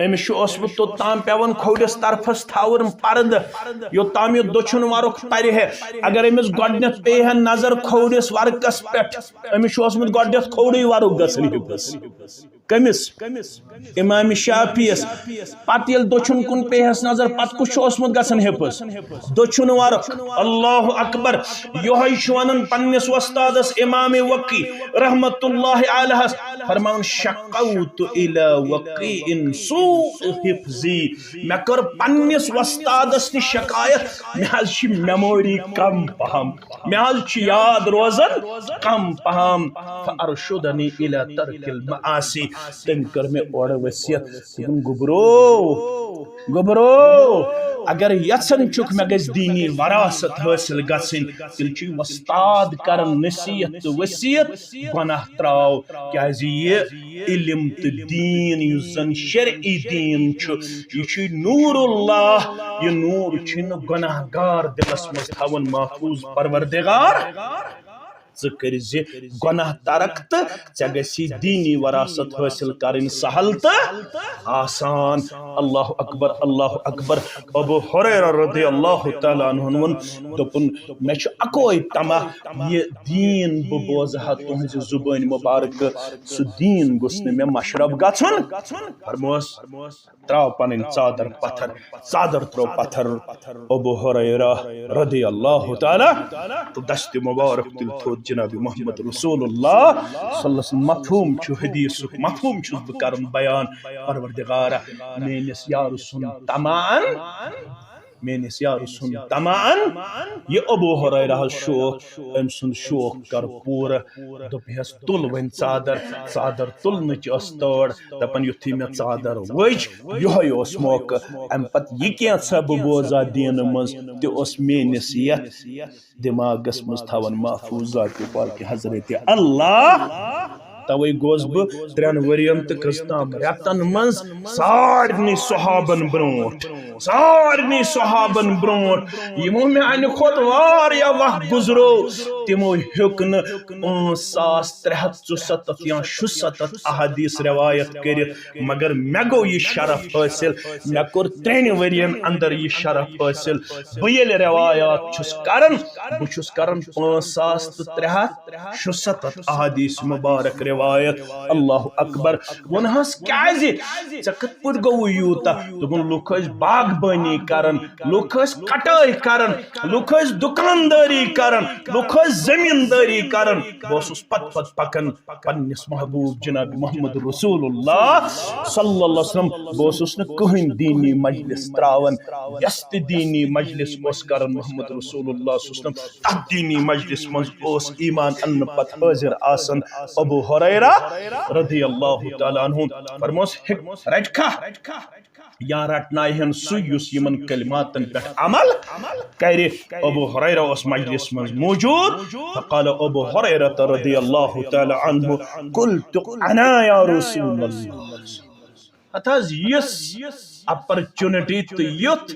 Speaker 1: امس اوسمت توتام پیون کھوڑس طرفس تھاون پرد یوتام یہ دچھن ورک ترہ اگر امس گۄڈنیتھ پیہ نظر کھوڑس ورکس پہ امس اوسمت گۄڈنیتھ کھوڑی ورک گژھن ہپس کمس امام شافعیس پتہ یل دچھن کن پیہس نظر پتہ کس اوسمت گژھن ہپس دچھن ورک اللہ اکبر یہ ونان پنس وستادس امام وقی رحمت اللہ علیہ فرمان شقوت الى وقی سوء حفظی میں کر پنس وستادس نش شکایت میں میموری کم پہم میں یاد روزن کم پہم فارشدنی الى ترک المعاصی تم کر میں اور وصیت گبرو اگر یژن چک میں گز دینی وراثت حاصل گھن تیل چھ وستاد کرن نصیحت تو وصیت گناہ تراو کیازِ یہ علم تو دین یس زن شرعی دین چھ یہ نور اللہ یہ نور چھن گناہ گار دلس مز تھون محفوظ پروردگار ذکر زی گناہ ترک تو ژے دینی وراثت حاصل کرن سہل تو آسان اللہ اکبر ابو ہریرہ رضی اللہ تعالیٰ عنہ ون دپن میں اکوئی تما یہ دین بہ بوزہا تہذ زبان مبارک سہ دین گوس میں مشرب گھن فرموس تراو پن ژادر پتھر ترو پتھر ابو ہریرہ رضی اللہ تعالیٰ تو دست مبارک تل تھو جناب محمد رسول اللہ صلی اللہ علیہ وسلم مفہوم چھو حدیث مفہوم چھس بہ کرن بیان پروردگارہ میانس یار سن تمان میانس یار سن تمان یہ ابو ہریرہ شوق ام سن شوق کر پورا دپہس تل ون ژادر تلنچ اس تڑ دپن یتھی میں ژادر وج یہ اس موقع ام پت یہ کینژھا بہ بوزا دین مز تہ اس میانس یتھ دماغس مز تھون محفوظ ذات پاک حضرت اللہ توے گوس بہ 3 ورین تو کستام رتن مز سارنی صحابن برونٹ یمو میں ان کھت واریا وقت گزرو تمو ہیوک ن 5367 یا 67 احادیث روایت کرت مگر مے گو یہ شرف حاصل مے کور 3 ورین اندر یہ شرف حاصل بہ یل روایات چھس کرن 5367 احادیث مبارک روایت اللہ اکبر ونہس کیازِ ژے کت پٹ گو یوتا دپن لوک باغ بانی کرن لوک کٹائی کرن لوک دکانداری کرن لوک زمینداری کرن بہس پت پکن پنس محبوب جناب محمد رسول اللہ صلی اللہ علیہ وسلم بہس نا کہین دینی مجلس تراون یس تہ دینی مجلس اس کرن محمد رسول اللہ صلی اللہ علیہ وسلم تھ دینی مجلس مز اس ایمان ان پت حاضر آسن ابو ہریرہ رضی اللہ تعالیٰ عنہ فرموس رجکھا یا رٹنائن سس یمن کلماتن پہ عمل کر ابو ہریرہ اس مجلس من موجود فقال ابو ہریرہ رضی اللہ تعالی عنہ قلت انا یا رسول اللہ اتھاز یس اپرچونٹی تو یت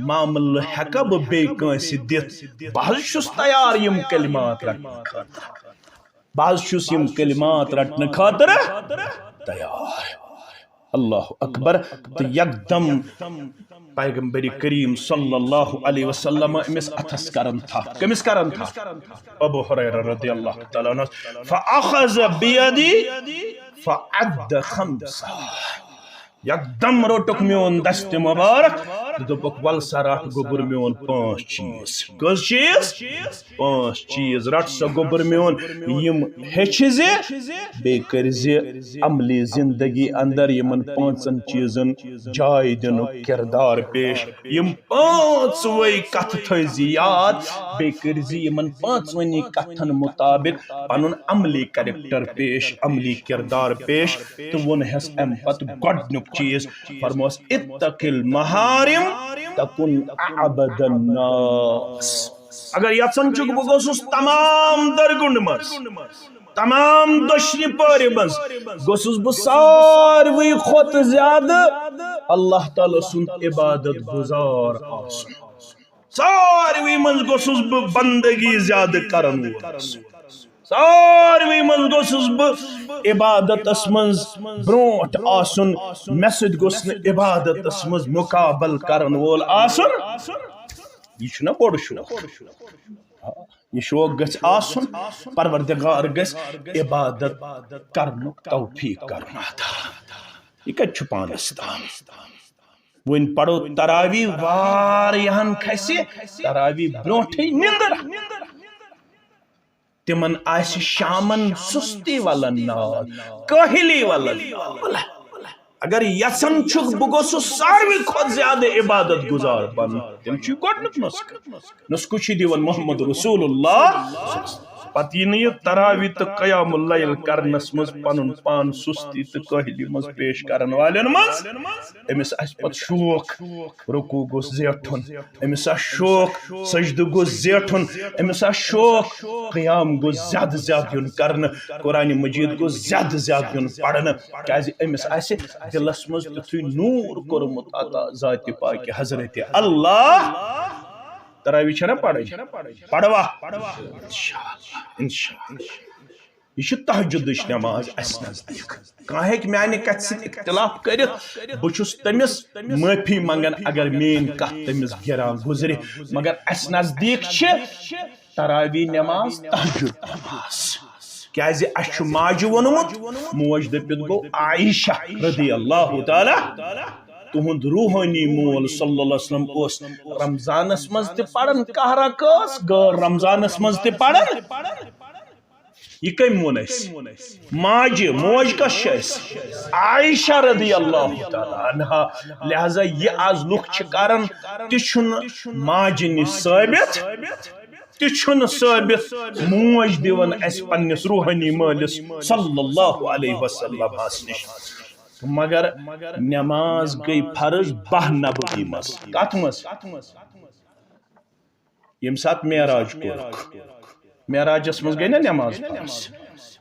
Speaker 1: معامل ہیکا بہ بیٚیہِ کٲنٛسہِ دِتھ بہٕ حظ چھُس تیار یم کلمات رٹنہٕ خٲطرٕ بہٕ حظ چھُس یم کلمات رٹنہٕ خٲطرٕ تیار اللہ اکبر تو یکدم پیغمبر کریم صلی اللہ علیہ وسلم امس اتھس کرن تھا کمس کرن تھا ابو ہریرہ رضی اللہ تعالیٰ عنہ فاخذ بیدی فعد 5 یکدم روٹک میون دست مبارک دپک ول سا رٹ گوبر میون 5 چیز کس چیز 5 چیز رٹ سا گوبر میون یم ہچ بے کر عملی زندگی اندر یمن 5 چیزن جائے دن کردار پیش یم 5 وی کت تھزی یاد بے کر یمن 5 ونی کتن مطابق پنن عملی کریکٹر پیش عملی کردار پیش تو ون ہس ام پت گڈنک چیز فرموس اتق المحارم تکن اعبد الناس اگر یژن چک بہ گوسس تمام درگنڈ مز تمام دشنی پار مز گوسس بہ ساروی کھوت زیادہ اللہ تعالی سن عبادت گزار آسن ساروی مز گوسس بہ بندگی زیادہ کرن ساروی من گوسس بہ عبادتس مز برونٹ آسن مے سۭتۍ گوٚژھ نہٕ عبادتس مز مقابل کرن وول آسن یہ چھُنہ بوٚڑ شوق یہ شوق گژھِ آسن پروردگار گژھِ عبادت کرنُک توفیق کرُن عطا یہ کتہِ چھُ پانس تام ون پڑو تراوی واریاہن کھسہِ تراوی برونٹھٕے نندر تمن آسہِ شامن سستی ولن ناد کاہلی ولن اگر یژھان چھُکھ بہٕ گوٚژھُس ساروی کھۄتہٕ زیادٕ عبادت گزار بنُن تیٚلہِ چھُ گۄڈنیُک نسخہٕ چھُ دِوان محمد رسول اللہ پتہٕ یہِ نہٕ یہِ تراوی تہٕ قیام اللیل کرنس منٛز پنُن پان سستی تہٕ کٲہلی منٛز پیش کرن والٮ۪ن منٛز أمِس آسہِ پتہٕ شوق رکوع گوٚژھ زیٹھُن أمِس آسہِ شوق سجدٕ گوٚژھ زیٹھُن أمِس آسہِ شوق قیام گوٚژھ زیادٕ زیادٕ یُن کرنہٕ قرآنِ مجیٖد گوٚژھ زیادٕ زیادٕ یُن پرنہٕ کیازِ أمِس آسہِ دلس منٛز تیُتھُے نوٗر کوٚرمُت عطا ذاتِ پاکہِ حضرتِ اللہ تراوی چھنا پڑھٕنۍ پڑوا انشاءاللہ یہ چھِ تہجدٕچ نماز اسہِ نزدیٖک کانٛہہ ہیٚکہِ میانہِ کتھِ سۭتۍ اختلاف کٔرِتھ بہٕ چھُس تٔمِس معٲفی منگان اگر میٲنۍ کتھ تٔمِس گِران گُزرِ مگر اسہِ نزدیٖک چھِ تراوی نماز تہجد نماز کیازِ اسہِ چھُ ماجہِ ووٚنمُت موج دٔپِتھ گوٚو عائشہ رضی اللہ تعالیٰ تہند روحانی مول صلی اللہ علیہ وسلم اوس رمضانس مز تہِ پران کاہ رکٲژ غٲر رمضانس مز تہِ پران یہ کٔمۍ ووٚن اَسہِ ماجہِ موج کس چھِ اَسہِ عائشہ رضی اللہ تعالیٰ عنہا لہذا یہ آز لُکھ چھِ کران تہِ چھُنہٕ ماجہِ نِش ثٲبت تہِ چھُنہٕ ثٲبت موج دِوان اَسہِ پننِس روحانی مٲلِس صلی اللہ علیہ وسلم نِش مگر نماز گئی فرض 12 نبوی مز کت مز یم سات معراج کورُکھ معراجس مز گئی نا نماز فرض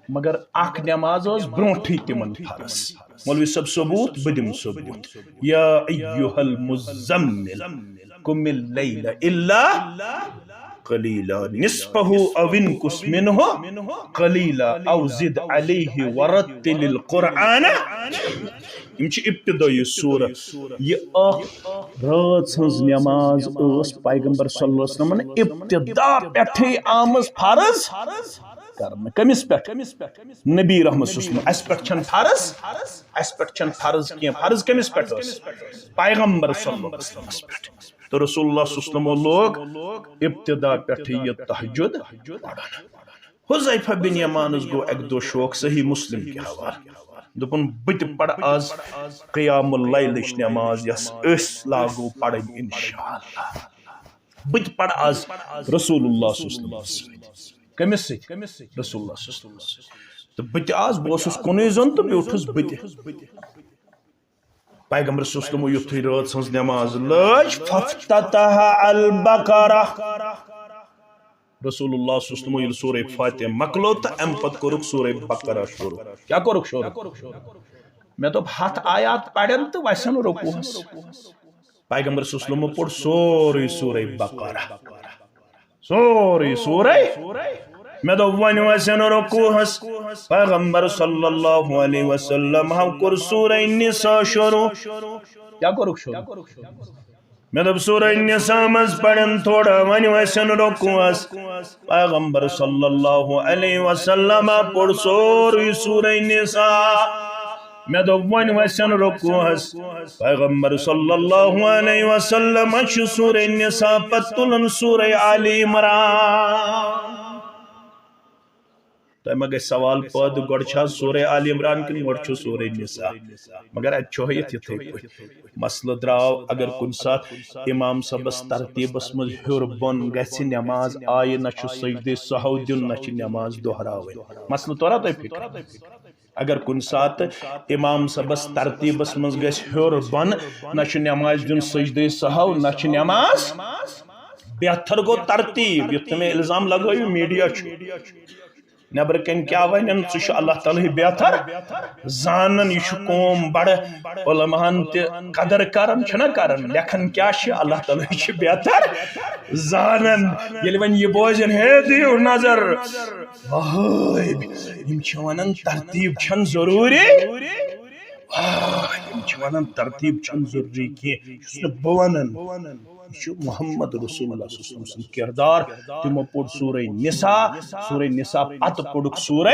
Speaker 1: مگر اکھ نماز ٲس برونٹھٕے تمن فرض مولوی صاحب ثبوت بہٕ دِمہٕ ثبوت یا ایُّہا المزمل قم اللیل الا قلیلا نصفه او انقص منه قلیلا او زد علیہ ورتل القرآن یم چھ ابتدائی سورہ یہ رات ہنز نماز اس پیغمبر صلی اللہ علیہ وسلم ابتدا پٮ۪ٹھٕے آمٕژ فرض کرنے کمس پہ نبی رحمت صلی اللہ علیہ وسلم اس پہ چھن فرض اس پہ چھن فرض کینٛہہ فرض کمس پہ پیغمبر صلی اللہ علیہ وسلم پہ تو رسول اللہ صلی اللہ علیہ وسلم لوگ ابتدا پہ یہ تہجد پڑھن حذیفہ بن یمانس گو ایک دو شوق صحیح مسلم کے حوالے دپن بت پڑ آز قیام اللیلچ نماز یس اس لاگو پڑھن انشاءاللہ بت پڑ آز رسول اللہ صلی اللہ علیہ وسلم کمس رسول اللہ صلی اللہ علیہ وسلم تو بت آز بوسس کنوی زن تو بیوٹھس بت پیغمبر صلی اللہ علیہ وسلم یتھُے رات سنز نماز لٲج فافتتح البقرہ رسول اللہ صلی اللہ علیہ وسلم ییٚلہِ سورہ فاتحہ مکلو تو ام پت کوٚرُکھ سورہ بقرہ شروع کیا کوٚرُکھ شروع مے دوٚپ 7 آیات پرن تو وسن رکوعس پیغمبر صلی اللہ علیہ وسلم پوٚر سورُے سورہ بقرہ سورُے سورہ میں دوٚپ وۄنۍ وسن رکوعس پیغمبر صلی اللہ علیہ وسلم کوٚر سورہ نساء شروع کیا کوٚرُکھ شروع میں دوٚپ سورہ نساء مز پڑن تھوڑا وۄنۍ وسن رکوعس پیغمبر صلی اللہ علیہ وسلم پوٚر سورُے سورہ نساء میں دوٚپ وۄنۍ وسن رکوعس پیغمبر صلی اللہ علیہ وسلم چھُ سورہ نساء پتہٕ تُلان سورہ آل عمران تو میں گئی سوال پد گوڑ چھا سورہ آل عمران کن گوڑ چھو سورہ نساء مگر اچھو ہے یہ تھے مسئلہ دراو اگر کن ساتھ امام صبس ترتیب اسمز ہر بن گیسی نماز آئے نچو سجدے سہو دن نچو نماز دوہراوے مسئلہ تو رہا تو فکر اگر کن ساتھ امام صبس ترتیب اسمز گیس ہر بن نچو نماز دن سجدے سہو نچو نماز بہتر گو ترتیب یہ تمہیں الزام لگوئی میڈیا چھو نبر کن کیا ونن سہ اللہ تعالی بہتر زانن یہ قوم بڑ علماءن تہ قدر کرن چھنا کرن لکھن کیا اللہ تعالی بہتر زانن یل ون یہ بوزن ہے دیو نظر یم چھ ونن ترتیب چھن ضروری ترتیب چھن ضروری کی بونن محمد رسول اللہ صلی اللہ علیہ وسلم کردار تمو پوڑ سورہ نساء پت پوڑک سورہ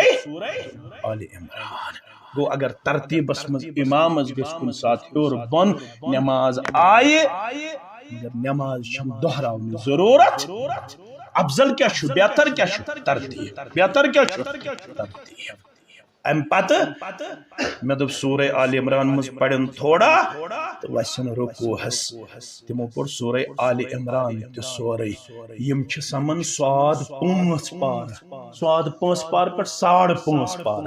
Speaker 1: آل عمران گو اگر ترتیب مز امام گھس کن سات ہور بن نماز آئے مگر نماز چھم دہراؤن ضرورت افضل کیا چھو بہتر کیا چھو ترتیب بہتر کیا چھو ترتیب ام پتہ میں دب سورہ آل عمران مز پڑھن تھوڑا تو وسن رکوعس تمو پڑھ سورہ آل عمران تو سورہ یم چھ سمن سواد 5 پار پر 5.5 پار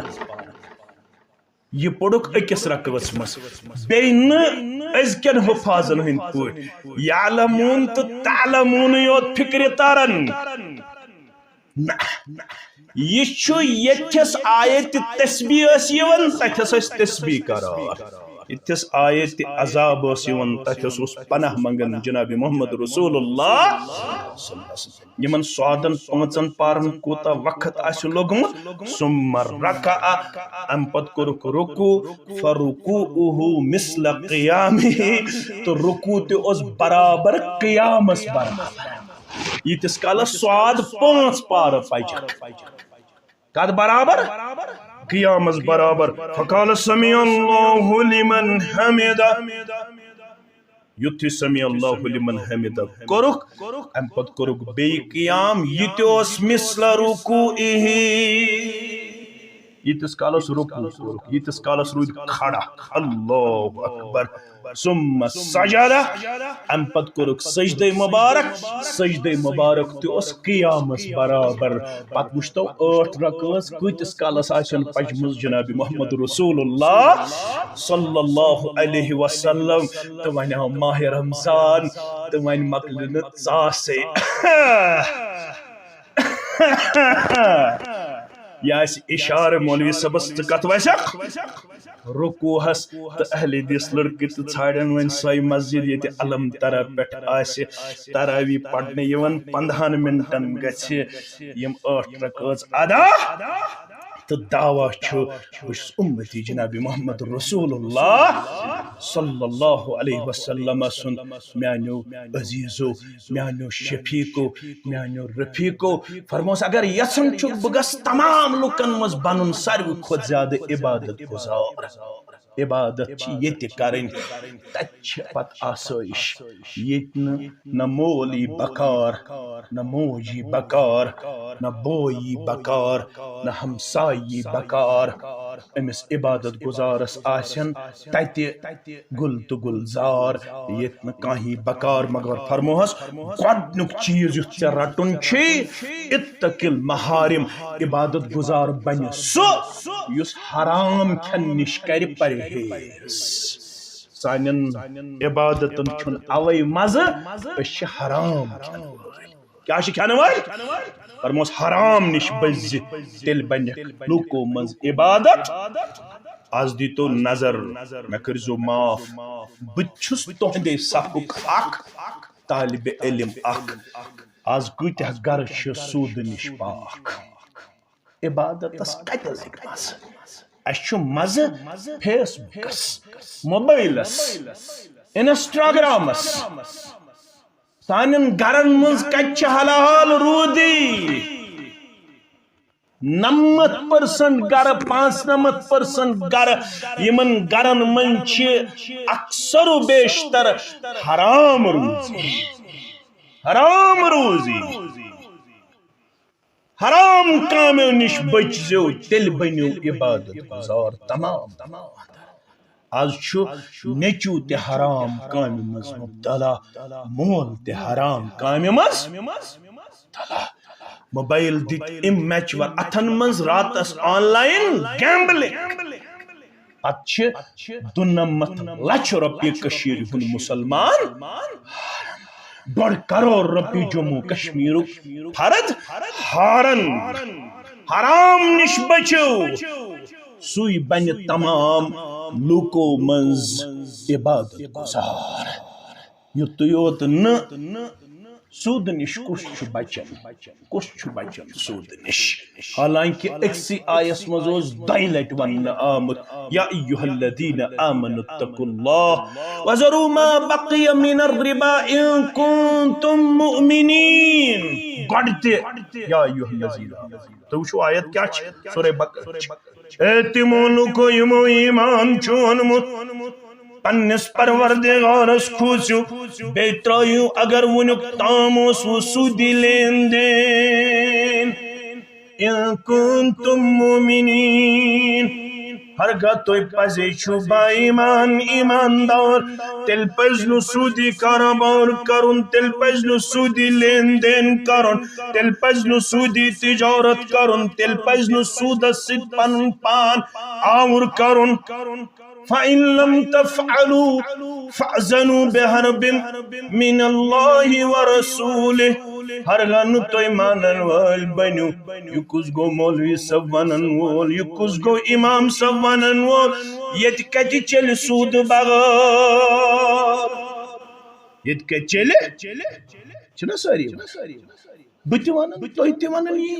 Speaker 1: یہ پڑھک اکس رکوس مس بین ازکن حفاظن ہند پوٹ یعلمون تو تعلمون یوت فکر تارن یہ یتھس آیت تسبیح یون تتھس تسبیح کران یتھس آیت عذاب یون تتھس پناہ منگن جناب محمد رسول اللہ صلی اللہ علیہ وسلم یمن سوادن 5 پارن کوتا وقت آس لوگمت ثم رکع ام پت کرک رکوع فرکوعہ مثل قیامہ تو رکوع تے اس برابر قیامس برابر یتس کالس سواد 5 پار پچ کد برابر قیامس برابر فقال سمع اللہ لمن حمدہ یتھ سمع اللہ لمن حمدہ کرک ام پت کرک بی قیام یتوس مثل رکوعہ یتس کالس رکوع کرک یتس کالس رود کھڑا اللہ اکبر ثم سجد ام پت کرک سجدہ مبارک تو اس قیامس برابر پت وشتو 8 رکعت کتس کالس آسن پجمز جناب محمد رسول اللہ صلی اللہ علیہ وسلم تو ونیو ماہ رمضان تو ون مکلن ژاسے یا اشارہ مولوی صبس تو کت وسک رکوعس تو اہل حدیث لڑکے تو ژھانڈن ون سوئی مسجد یہ علم ترا پہ آس تراوی پڑھنے یون 15 منٹن گھس یم 8 رکعت ادا تو دعویٰ چھو بس امتی جناب محمد رسول اللہ صلی اللہ علیہ وسلم سن میانو عزیزو میانو شفیقو میانو رفیقو فرموس اگر یسن چھو بگس تمام لکن مز بنن ساروی خود زیادہ عبادت گزار عبادت چھ یہ کریں تچ پت آسائش یہ نہ مولی بکار نہ موجی بکار نہ بوئی بکار نہ ہمسائی بکار امس عبادت گزارس آسن تت گل تو گلزار یہ کہیں بکار مگر فرموہس گۄڈنیُک چیز یُس ژےٚ رٹُن چھُے اتقل محارم عبادت گزار بنہِ سُہ یُس حرام کھٮ۪ن نِش کرِ پرہیز سانٮ۪ن عبادتن چھُن اوے مزٕ أسۍ چھِ حرام کھٮ۪ن وٲلۍ کیٛاہ چھِ کھٮ۪نہٕ وٲلۍ فرموس حرام نش بزِ تیٚلہِ بنہِ لوٗکو منٛز عبادت آز دیتو نظر مےٚ کٔرۍزیو معاف بہٕ چھُس تُہنٛدے صفُک اکھ طالبِ علم اکھ آز کۭتیاہ گرٕ چھِ سوٗدٕ نش پاک عبادتس کتہِ لگہِ مزٕ اسہِ چھُ مزٕ فیس بُکس موبایلس انسٹاگرامس سانٮ۪ن گرن منٛز کتہِ چھِ حلال روٗدی 90% گر 95% گر یمن گرن من اکثر و بیشتر حرام روزی حرام کامیو نش بچزو تیل بنیو عبادت گزار تمام آج نیچو تے حرام کامہ مز مبتلا مول تے حرام کامہ مز مبتلا موبائل دت ام میچ ور اتھن مز راتس آن لائن گیمبلنگ پتہ 92 لچھ رۄپیہِ کشیر ہند مسلمان $1.5 کروڑ جموں کشمیر فرد ہارن حرام نش بچو سوی بن تمام لوکو منز عبادت گزار یوت یوت سود نش کس بچن سود نش حالانکہ اکسی آیس مزوز دائی لٹ ون آمد یا ایوہ الذین آمنوا اتقوا اللہ وذروا ما بقی من الربا ان کنتم مؤمنین گوڑتے یا ایوہ الذین آمنوا تو وشو آیت کیا چھ سورہ بقرہ اے تمونو کو یمو ایمان چونمت پنس پروردگارس کھوسیو بیترائیو اگر ونک تاموس و سودی لین دین ان کنتم مومنین ہرگاہ توی پزے چھو با ایماندار تل پزنو سودی کاروبار کرن تل پزنو سودی لین دین کرن تل پزنو سودی تجارت کرن تل پزنو سود ست پن پان آور کرن فَإِن لَمْ تَفْعَلُوا فَأْذَنُوا بِحَرْبٍ مِّنَ اللَّهِ وَرَسُولِهِ ہرگاہ نو توی مانن وال بنیو یکس گو مولوی سب ونن وول یکس گو امام سب ونن وول یت کتی چل سود بغار یت کتی چلے ساری بتی ونن توی تی ونن یہ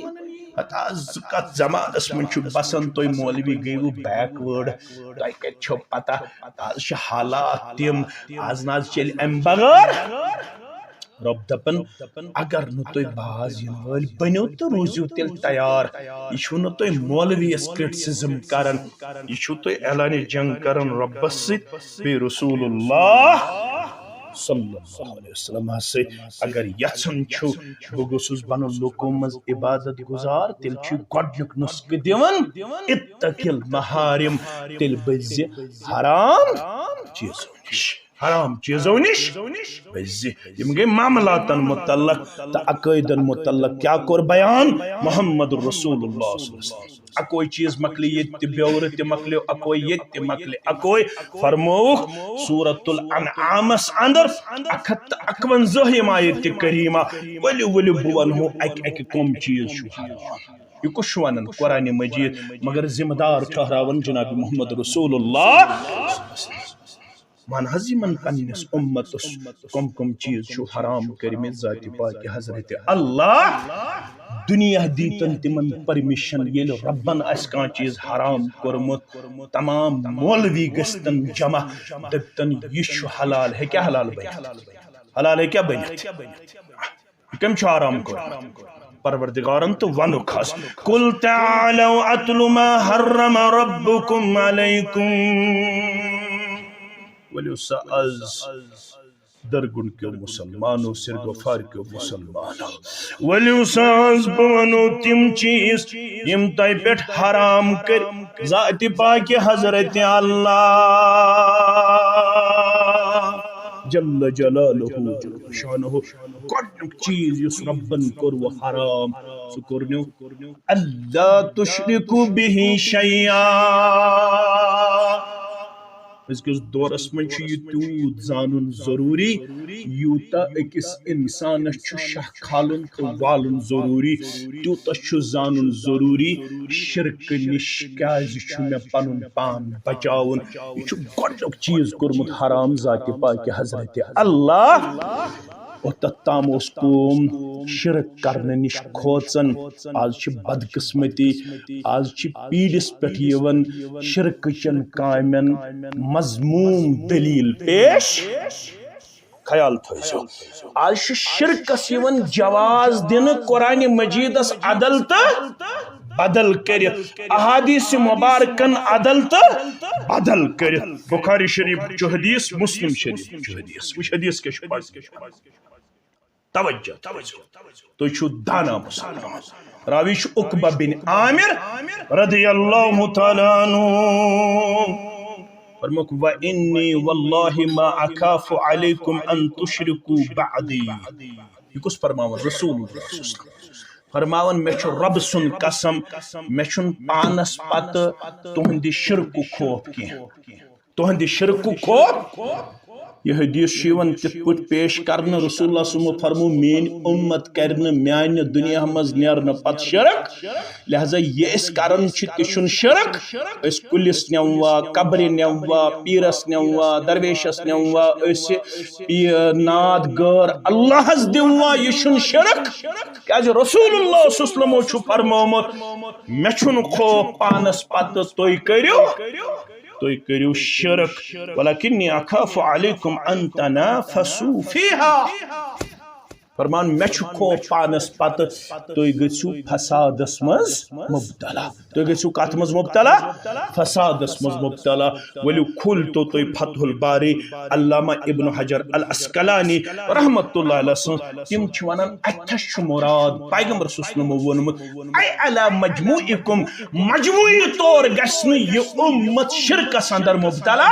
Speaker 1: حتی کت زمانس من چھو بسن توی مولوی گئیو بیک ورڈ توی کت چھو پتا آز چھ حالات تیم آز ناز چل ام بغار رب دپن اگر نو توی باز ینوال بنیو تو روزیو تیل تیار یہ چھو نو توی مولوی اس کرٹسزم کرن یہ چھو توی اعلان جنگ کرن رب بسید بی رسول اللہ صلی اللہ علیہ وسلم سے اگر یسن چھو بگوسوس بنو لوکو مز عبادت گزار تل چھو گوڑنک نسک دیون اتقل محارم تل بزی حرام چیزوں نش بزی یم گئی معاملاتن متعلق تا عقائدن متعلق کیا کور بیان محمد رسول اللہ صلی اللہ علیہ وسلم اکوئی چیز مکلی یہ بیور تی مکلی اکوئی یہ تی مکلی اکوئی فرموک سورة الانعامس اندر اکھت اکون زہیم آیت کریمہ ولی بوان ہو ایک کم چیز شو حرام یہ کچھ شوانن قرآن مجید مگر ذمہ دار ٹھہراون جناب محمد رسول اللہ من حضیمن پنیس امتس کم چیز شو حرام کرمی ذاتی پاک حضرت اللہ دنیا دیتن تمن پرمیشن یل ربن اس کان چیز حرام کرمت تمام مولوی گستن جمع دبتن یہ شو حلال ہے کیا حلال ہے کیا بنیت کم چھو حرام کر پروردگارن تو ونو خاص قل تعالوا اتل ما حرم ربكم عليكم ولیوسا از درگن کے مسلمانوں سرگفار کے مسلمانوں ولیوسا از بونو تم چیز یم تائی پیٹ حرام کر ذات پاک حضرت اللہ جل جلالہ شانہ کڑنک چیز یس ربن کر و حرام سکرنیو اللہ تشرکو بھی شیئا اس کے دورس من یہ تیوت زانن ضروری یوتا اکس انسان شاہ کھالن تو والن ضروری تیوتا زانن ضروری شرک نش کیاز میں پنن پان بچاون یہ گۄڈنیُک چیز کورمت حرام ذات پاک حضرت اللہ اور تتام اس قوم شرک کرنے نش کھوچن آج چھ بدقسمتی آج چھ پیڑس پٹھ یون شرک چن کامن مضموم دلیل پیش خیال تھوزو آج چھ شرکس یون جواز دن قرآن مجیدس عدل تا بدل کرت احادیث مبارکن عدل تا بدل کرت بخاری شریف چو حدیث مسلم شریف چو حدیث وش حدیث کے شپاس توجہ تو چھو دانا مسلمان راویش عقبہ بن عامر رضی اللہ تعالیٰ عنہ فرمک وَإِنِّي وَاللَّهِ مَا أَخَافُ عَلَيْكُمْ أَن تُشْرِكُوا بَعْدِي یہ کس فرماون رسول اللہ فرماون میں چھو رب سن قسم میں چھن پانس پت تہندی شرک خوف کی تہندی شرک خوف یہ حدیث شیون تت پٹ پیش کرنے رسول اللہ صلی اللہ علیہ وسلم فرمو مین امت کرنے میان دنیا مز نیرن پت شرک لہذا یہ اس کرن تشن شرک اس کلس نوا قبر نوا پیرس نوا درویشس نوا اس ناد گر اللہ دوا یہ شن شرک کیاز رسول اللہ صلی اللہ علیہ وسلم فرمومت مے چھن خوف پانس پت تُہۍ کٔرِو شرک ولکنی اخاف علیکم ان تنافسوا فیہا فرمان مے چھ خوف پانس پتہ تُہۍ گژھِو فسادس مز مبتلا تُہۍ گژھِو کتھ مز مبتلا فسادس مز مبتلا ولو کھولتو تُہۍ فتح الباری علامہ ابن حجر العسقلانی رحمۃ اللہ علیہ سن تم چھ ونان اتھس چھ مراد پیغمبر صلی اللہ علیہ وسلم وونمت ای علی مجموعکم مجموعی طور گژھِ نہٕ یہ امت شرکس اندر مبتلا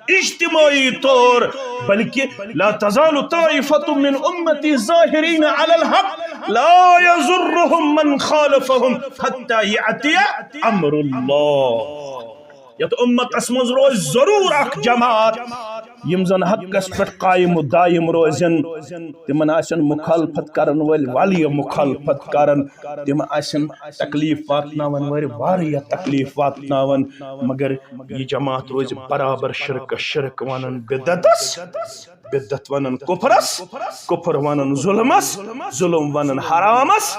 Speaker 1: اجتماعی طور بلکہ لا تزال طائفة من امتی ظاہرین علی الحق لا یضرهم من خالفهم حتی یأتی امر اللہ یت امت اسمز روز ضرور اخ جماعت یم زن حقس پہ قائم و دائم روزن تمن آسن مخالفت کرن ول والی مخالفت کرن تم آسن تکلیف واتناون ور واریہ تکلیف واتناون مگر یہ جماعت روز برابر شرک ونن بدعتس بدعت ونن کفرس کفر ونن ظلمس ظلم ونن حرامس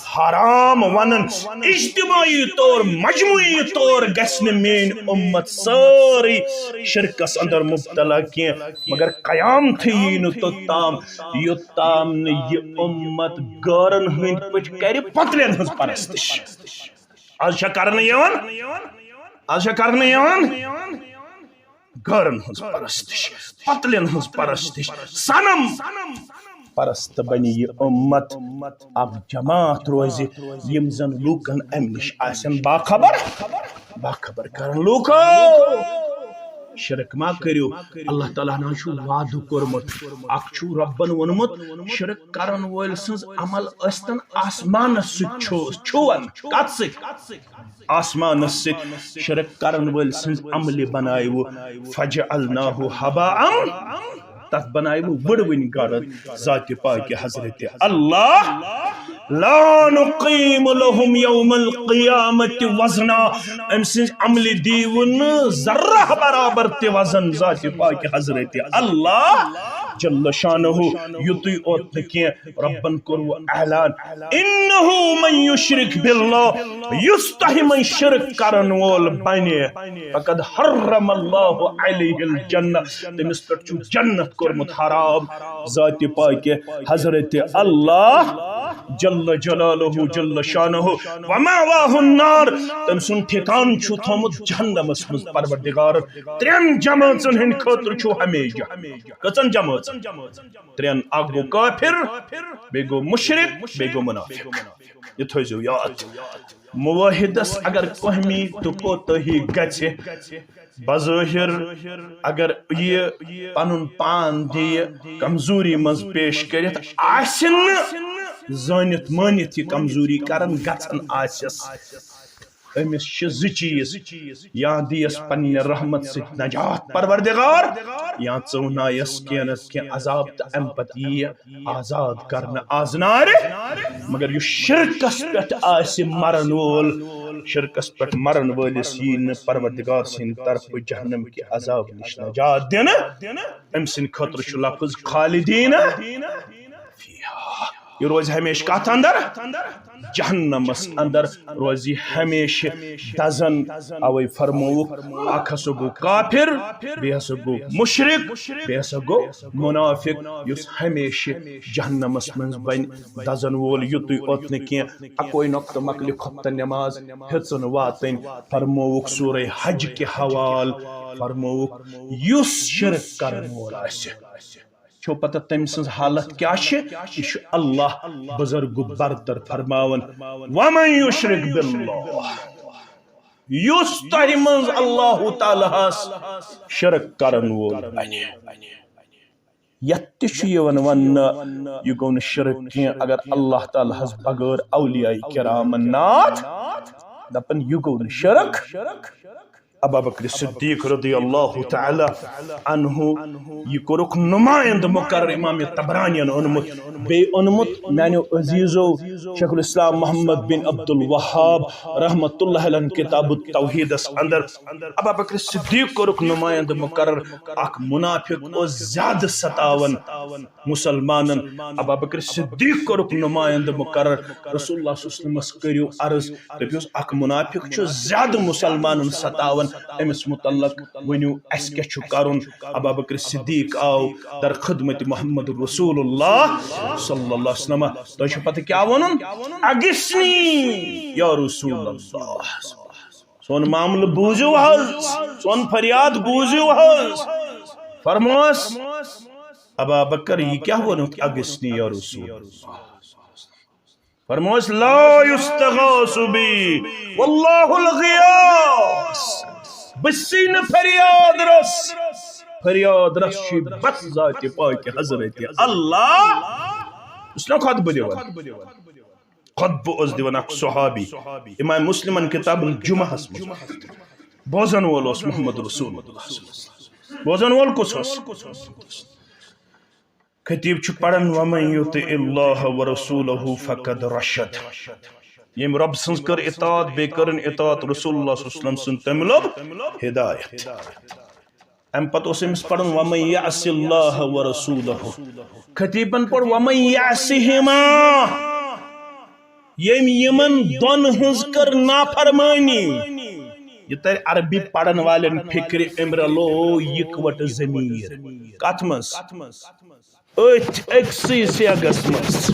Speaker 1: حرام ونن اجتماعی طور مجموعی طور گژھِ مین امت ساری شرکس اندر مبتلا کی مگر قیامت یی نہ توتام یوتام نہ یہ امت گارن ہند پٹ کر پتلین ہز پرستش آج چھ کرنے یوان گارن ہز پرستش پتلین ہز پرستش سنم پرست بنی یہ امت اب جماعت روزی یم زن لوکن ام نش آسن باخبر کرن لوکو شرک ما کریو اللہ تعالیٰ نا چھو وعدہ کورمت اخ چھو ربن ونمت شرک کرن وول سنز عمل استن آسمان چھوان کت ست آسمان ست شرک کرن وول سنز عمل بنائیو فجعلناہ حباء تت بنائیو بڑوین گارت ذات پاک حضرت اللہ لا نقیم لهم یوم القیامت وزنا ام سنز عمل دیون ذرہ برابر تی وزن ذات پاک حضرت اللہ جل شانہ یوتی اوت نکی ربن کرو اعلان انہو من یشرک باللہ یستحی من شرک کرن وول بنی فقد حرم اللہ علیہ الجنہ تمس پر چو جنت کرمت حرام ذات پاک حضرت اللہ جل جلالہ جل شانہ ومأواہ النار تم سن ٹھکان چھو تھومت جہنم مز پروردگار ترین جماعتن ہن خاطر چھو ہمیشہ کتن جماعت ترین اکھ گو کافر بے گو مشرک بے گو منافق یہ تھوزو یاد موحدس اگر کوہمی تو کوتہی گچھے بظاہر اگر یہ پنن پان دی کمزوری مز پیش کرت آسن زانت مانت یہ کمزوری کرن گھن آسس امس زٕ چیز یا دیس پنہ رحمت ست نجات پروردگار یا ژونایس کینس کی عذاب تو ام پتہ یہ آزاد کرنا آزنار مگر یہ شرکس پہ آس مرن وول شرکس پہ مرن ولس یہ پروردگار سند طرف جہنم کی عذاب نش نجات دین ام سند خاطر لفظ خالدین یہ روز ہمیشہ کت اندر جہنمس اندر روزی ہمیشہ دزن اوے فرموک اکھ ہسا گو کافر بی ہسا گو مشرک بی ہسا گو منافق یس ہمیشہ جہنمس من بن دزن وول یوتُے اوت نہ کینٛہہ اکوے نقطہ مکلہِ خۄفتہ نماز ہیژن واتن فرموک سورہ حج کے حوال فرموک یس شرک کرن وول آسہِ چھو پتہ تم سن حالت کیا یہ اللہ بزرگ برتر فرماون ومن یشرک باللہ یس تہ من اللہ تعالیٰ شرک کرن وول بنی یت ون یہ گو شرک کی اگر اللہ تعالیٰ بغیر اولیاء کرام نات دپن یہ گو شرک ابا بکر صدیق رضی اللہ تعالی عنہ یہ کورک نمائند مقرر امام طبرانی اونمت بے اونمت میانو عزیزو شیخ الاسلام محمد بن عبد الوہاب رحمت اللہ علیہ کتاب التوحید اندر ابا بکر صدیق کورک نمائند مقرر اخ منافق او زیادہ ستاون مسلمانن ابا بکر صدیق کورک نمائند مقرر رسول اللہ صلی اللہ علیہ وسلم کریو عرض دپیوس اخ منافق چھ زیادہ مسلمانن ستاون امس متعلق ونیو اس کیا چھ کرن ابا بکر صدیق آو در خدمت محمد رسول اللہ صلی اللہ علیہ وسلم تو چھ پتہ کیا ونن اگسنی یا رسول اللہ سون معاملہ بوزو حض سون فریاد بوزو حض فرموس ابا بکر یہ کیا ونن اگسنی یا رسول اللہ فرموس لا یستغاث بی واللہ الغیاث بسین فریاد رس چھ بس ذات پاک حضرت اللہ اس نے خطبہ دیوان خطبہ اس دیوان اک صحابی امام مسلمان کتاب الجمعہ بوزن وولوس محمد رسول اللہ بوزن وول کس اس خطیب چھ پڑھن ومن یطع اللہ ورسولہ فقد رشد یم رب سنز کر اطاعت بے کرن اطاعت رسول اللہ صلی اللہ علیہ وسلم سن تملب ہدایت ام پتہ اس امس پڑھن ومن یعص اللہ ورسولہ خطیبن پڑھ ومن یعصہما یم یمن دون ہنز کر نافرمانی یہ تر عربی پڑھن والن فکر امرلو یکوٹ ضمیر کاتمس اکسی سیاگس مس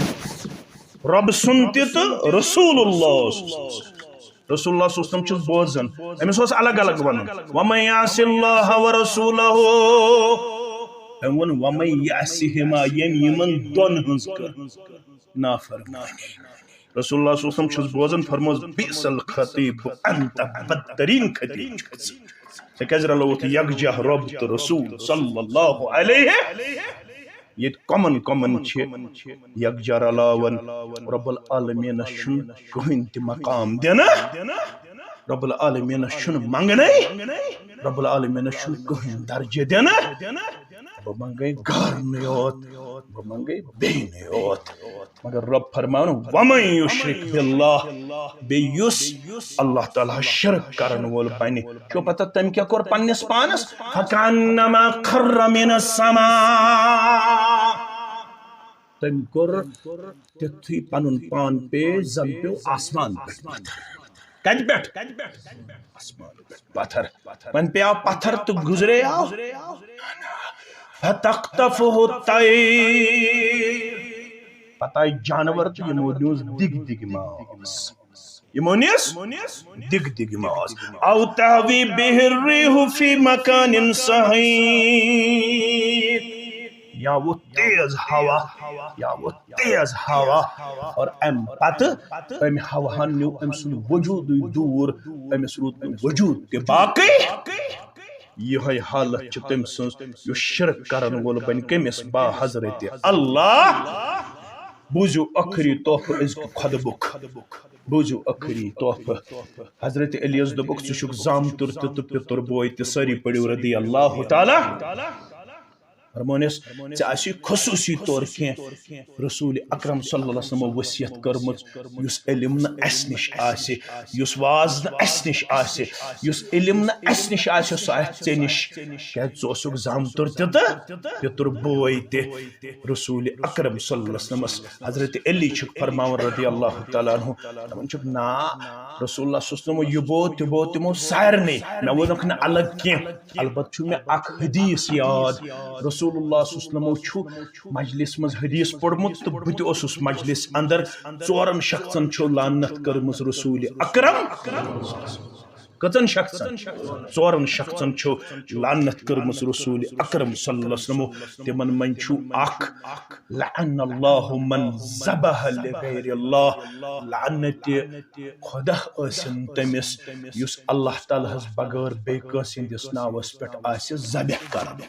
Speaker 1: رب سنتی تو رسول اللہ صلی اللہ علیہ وسلم چھس بوزن امس اس الگ الگ ونن ومن یعص اللہ ورسولہ ون ومن یعصہما یمن دون ہنز کر نافرمانی رسول اللہ صلی اللہ علیہ وسلم چھس بوزن فرموز بئس الخطیب انت بدترین خطیب چھس سکجر اللہ یکجہ رب تو رسول صلی اللہ علیہ یہ کمن چھ یکجہ رلاون رب العالمین شن کہین تی مقام دینا رب العالمین شن منگنے رب العالمین شن کہین درجہ دینا وہ منگے گھر نیوت وہ منگے بے نیوت مگر رب فرمانو ومن یشرک باللہ بیس اللہ تعالیٰ شرک کرن وول بنی کیوں پتہ تم کیا کور پنس پانس فکانما خر من السماء تم کور تتھی پنن پان پہ زن پیو آسمان کج بیٹھ آسمان پتھر من پہ آو پتھر تو گزرے آو فتقطفه الطیر پتہ جانور تو یہ مونیوز دگ ماس یہ مونیس دگ ماس او تہوی بہ الریح فی مکان صحیح یا وہ تیز ہوا اور ام پتہ ام ہواہن نیو ام سن وجود دور ام سروت وجود کے باقی یہ حالت چھ تم سن یو شرک کرن وول بن کمس با حضرت اللہ بوزو اخری تحفہ ازک خدبک بوزو اخری تحفہ حضرت علی از دبک ژٕ زامتر تہ پتر بوے تہ ساری پڑیو رضی اللہ تعالی فرمونس ژے آسی خصوصی طور کی رسول اکرم صلی اللہ علیہ وسلم وصیت کرمت یس علم نہ اس نش آسہ یس واز نہ اس نش آسہ یس علم نہ اس نش آسہ سہ آسہ ژے نش کیازِ ژٕ اوسُکھ زامتر تہ تہ پتر بوے تہ رسول اکرم صلی اللہ علیہ وسلم حضرت علی چھک فرماون رضی اللہ تعالیٰ عنہ دپان چھک نا رسول اللہ صلی اللہ علیہ وسلم یہ بو تمو سارنے مے ونک نہ الگ کی البتہ چھُ مے اکھ حدیث یاد رسول اللہ صلی اللہ علیہ وسلم چھُ مجلس مز حدیث پڑھمت تو بت اوسُس مجلس اندر ژورن شخصن چھو لعنت کرمز رسول اکرم کتن شخصن ژورن شخصن چھو لعنت کرمز رسول اکرم صلی اللہ علیہ وسلم تمن من چھو اخ لعن اللہ من ذبح لغیر اللہ لعنت خدا اسن تمس یس اللہ تعالی ہس بغیر بے کٲنٛسہِ ہٕنٛدِس ناوس پٮ۪ٹھ آسہِ ذبح کران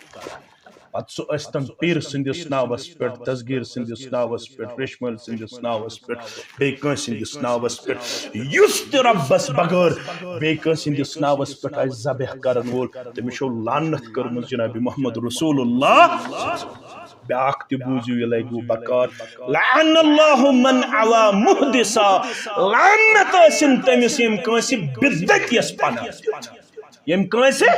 Speaker 1: پتہ سہ ٲسۍتن پیر سٕنٛدِس ناوس پٮ۪ٹھ دسگیٖر سٕنٛدِس ناوس پٮ۪ٹھ ریشمٲلۍ سٕنٛدِس ناوس پٮ۪ٹھ بیٚیہِ کٲنٛسہِ ہٕنٛدِس ناوس پٮ۪ٹھ یُس تہِ رۄبس بغٲر بیٚیہِ کٲنٛسہِ ہٕنٛدِس ناوس پٮ۪ٹھ آسہِ ذبح کرن وول تٔمِس چھو لعنت کٔرمٕژ جناب محمد رسول اللہ بیاکھ تہِ بوٗزِو یہِ لگوٕ بکار لعن اللہ من عوا محدثا لعنت ٲسِن تٔمِس ییٚمۍ کٲنٛسہِ بدعت پناہ دِیُت ییٚمۍ کٲنٛسہِ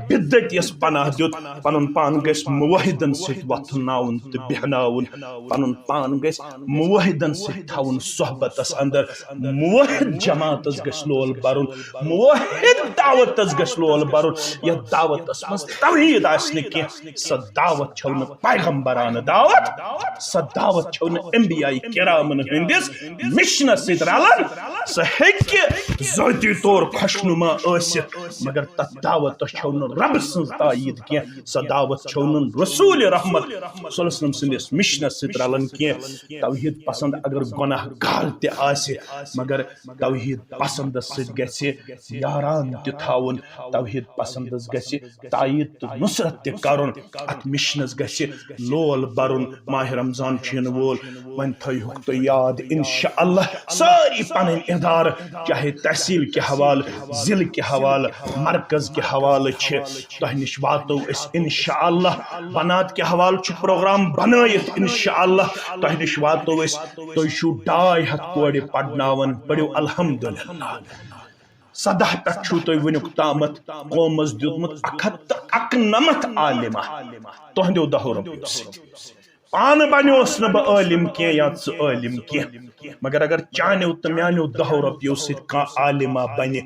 Speaker 1: بدعت پناہ دِیُت پنُن پان گژھِ موحدن سۭتۍ وۄتھناوُن تہٕ بیٚہناوُن پنُن پان گژھِ موحدن سۭتۍ تھاوُن صحبتس اندر موحد جماعتس گژھِ لول برُن موحد دعوتس گژھِ لول برُن یتھ دعوتس منٛز توحید آسہِ نہٕ کینٛہہ سۄ دعوت چھو نہٕ پیغمبرانہٕ دعوت سۄ دعوت چھو نہٕ انبیاء کرامن ہٕنٛدِس مشنس سۭتۍ رلان سۄ ہیٚکہِ ذٲتی طور خوشنما ٲسِتھ مگر تتھ دعوتس چھو نہٕ رب سٕنٛز تایید کینٛہہ سۄ دعوت چھو نہٕ رسول رحمت صلی اللہ علیہ وسلم سٕنٛدِس مشنس سۭتۍ رلان کینٛہہ توحید پسند اگر گۄناہ گار تہِ آسہِ مگر توحید پسندس سۭتۍ گژھِ یاران تہِ تھاوُن توحید پسندس گژھِ تایید تہٕ نصرت تہِ کرُن اتھ مشنس گژھِ لول برُن ماہ رمضان چھُ یِنہٕ وول وۄنۍ تھٲیہُکھ تُہۍ یاد انشاء اللہ سٲری پنٕنۍ ادارٕ چاہے تحصیل کے حوالہٕ ضلعہٕ کے حوالہٕ مرکز کے حوالہٕ چھِ تۄہہِ نِش واتو أسۍ انشاء اللہ بنات کے حوالہٕ چھُ پروگرام بنٲیِتھ انشاء اللہ تۄہہِ نِش واتو أسۍ تُہۍ چھُو 250 کورِ پرناوان پٔرِو الحمدللہ 17 پٮ۪ٹھ چھُو تۄہہِ وٕنیُک تامتھ قومس دیُتمُت 191 عالمہ تُہنٛدیو 10 رۄپیو سۭتۍ پانہٕ بنیوس نہٕ بہٕ عٲلم کینٛہہ یا ژٕ عٲلم کینٛہہ مگر اگر چانیو تہٕ میانیو 10 رۄپیو سۭتۍ کانٛہہ عالمہ بنہِ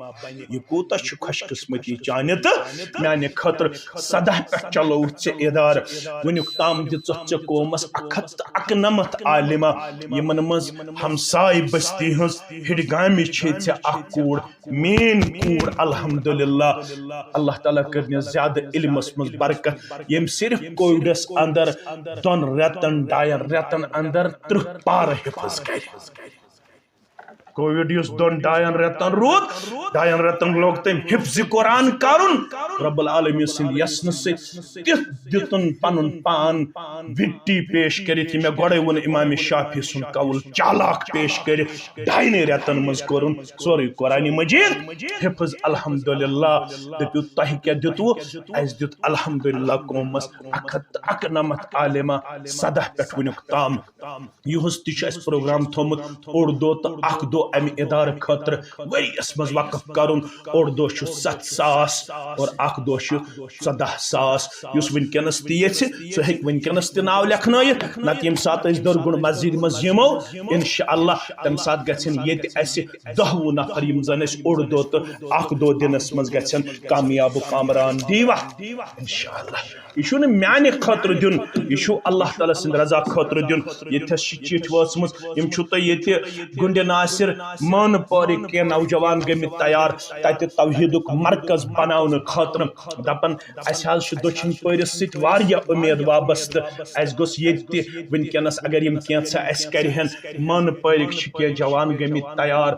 Speaker 1: یہِ کوٗتاہ چھُ خۄش قسمتی چانہِ تہٕ میانہِ خٲطرٕ 17 پٮ۪ٹھ چلووُتھ ژےٚ ادارٕ وٕنیُک تام دِژٕتھ ژےٚ قومس 191 عالمہ یِمن منٛز ہمساے بستی ہٕنٛز ہِڈگامہِ چھے ژےٚ اکھ کوٗر میٲنۍ کوٗر الحمدللہ اللہ تعالیٰ کٔرنہِ زیادٕ علمس منٛز برکت ییٚمۍ صرف کووِڈس اندر 2 رٮ۪تن 2 رٮ۪تن اندر 30 پارٕ حِفظ کرِ کووِڈ یُس 2 رٮ۪تن روٗد 2 رٮ۪تن لوگ تٔمۍ حفظِ قرآن کرُن رب العالمین سٕنٛدِ یژنہٕ سۭتۍ تیُتھ دِتُن پنُن پان وِٹی پیش کٔرِتھ یہِ مےٚ گۄڈے ووٚن امام شافی سُنٛد قول چالاک پیش کٔرِتھ 2 رٮ۪تن منٛز کوٚرُن سورُے قرآنِ مجیٖد حفظ الحمدللہ دٔپِو تۄہہِ کیٛاہ دِتوٕ اَسہِ دیُت الحمدللہ قومس 191 عالمہ 17 پٮ۪ٹھ وٕنیُک تام یِہُس تہِ چھُ اَسہِ پروگرام تھوٚمُت اوٚڑ دۄہ تہٕ اکھ دۄہ امہِ ادارٕ خٲطرٕ ؤریس منٛز وقف کرُن اوٚڑ دۄہ چھُ 7 ساس اور اکھ دۄہ چھُ 14 ساس یُس وٕنکیٚنس تہِ یژھِ سُہ ہیٚکہِ وٕنکیٚنس تہِ ناو لیکھنٲیِتھ نتہٕ ییٚمہِ ساتہٕ أسۍ درگُن مسجد منٛز یِمو انشاء اللہ تمہِ ساتہٕ گژھن ییٚتہِ اَسہِ 10 نفر یِم زن أسۍ اوٚڑ دۄہ تہٕ اکھ دۄہ دِنس منٛز گژھن کامیاب کامران دیٖوا انشاء اللہ یہِ چھُنہٕ میانہِ خٲطرٕ دیُن یہِ چھُ اللہ تعالیٰ سٕنٛدِ رضا خٲطرٕ دیُن ییٚتھس چھِ چِٹھۍ وٲژمٕژ یِم چھُو تۄہہِ ییٚتہِ گُنڈِ ناصر مانہٕ پورٕکۍ کینٛہہ نوجوان گٔمٕتۍ تیار تتہِ توحیٖدُک مرکز بناونہٕ خٲطرٕ دپان اسہِ حظ چھُ دٔچھِنۍ پٲرِس سۭتۍ واریاہ اُمید وابستہٕ اسہِ گوٚژھ ییٚتہِ تہِ وٕنکیٚنس اگر یِم کینٛژھا اسہِ کرِہن مانہٕ پورٕکۍ چھِ کینٛہہ جوان گٔمٕتۍ تیار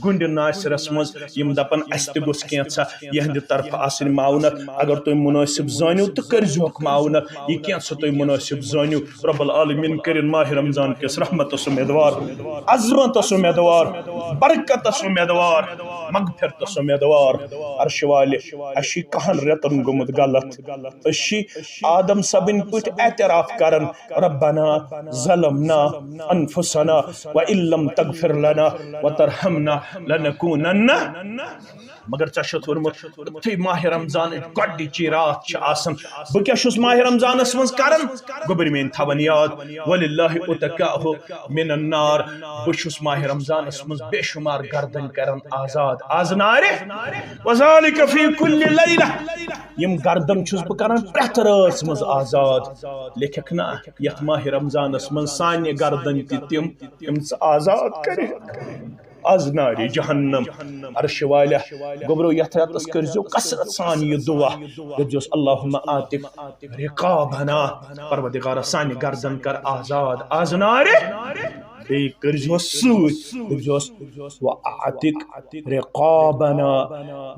Speaker 1: گُنڈِ ناصرس منٛز یِم دپان اسہِ تہِ گوٚژھ کینٛژھا یِہنٛدِ طرفہٕ آسٕنۍ معاونت اگر تُہۍ مُنٲسِب زٲنِو تہٕ کٔرزِہوکھ معاونت یہِ کینٛژھا تُہۍ مُنٲسِب زٲنِو رب العالمین کٔرِنۍ ماہِ رمضان کِس رحمتس اُمیدوار عظمتس اُمیدوار برکتس اُمیدوار مغفرتس اُمیدوار عرشِ والہِ اَسہِ چھُ 10 رٮ۪تن گوٚمُت غلط أسۍ چھِ آدم صٲبٕنۍ پٲٹھۍ اعتراف کران ربنا ظلمنا انفسنا وإن لم تغفر لنا وترحمنا لنكونن مگر ژےٚ چھُتھ ووٚنمُت یُتھُے ماہِ رمضانٕچ گۄڈنِچی رات چھِ آسان بہٕ کیٛاہ چھُس ماہِ رمضانس منٛز کران گوٚبٕرۍ میٲنۍ تھاوان یاد وللہ اتقاءہ من النار بہٕ چھُس ماہِ رمضانس منٛز بے شُمار گردن کران آزاد آز نارِ وذالک فی کل لیلہ یِم گردن چھُس بہٕ کران پرٛٮ۪تھ رٲژ منٛز آزاد لیکھکھ نا یتھ ماہِ رمضانس منٛز سانہِ گردن تہِ تِم یِم ژٕ آزاد کٔرِکھ آز نارِ جہنم عرشِ والہ گوٚبرو یتھ رٮ۪تس کٔرزیو کثرت سان یہِ دعا دٔپزیوس اللہُمہ آتِک رقابنا پروردگارا سانہِ گردن کر آزاد آز نارِ بیٚیہِ کٔرۍزِہوس سۭتۍ دٔپۍزِہوس وَأَعْتِقْ رِقَابَنَا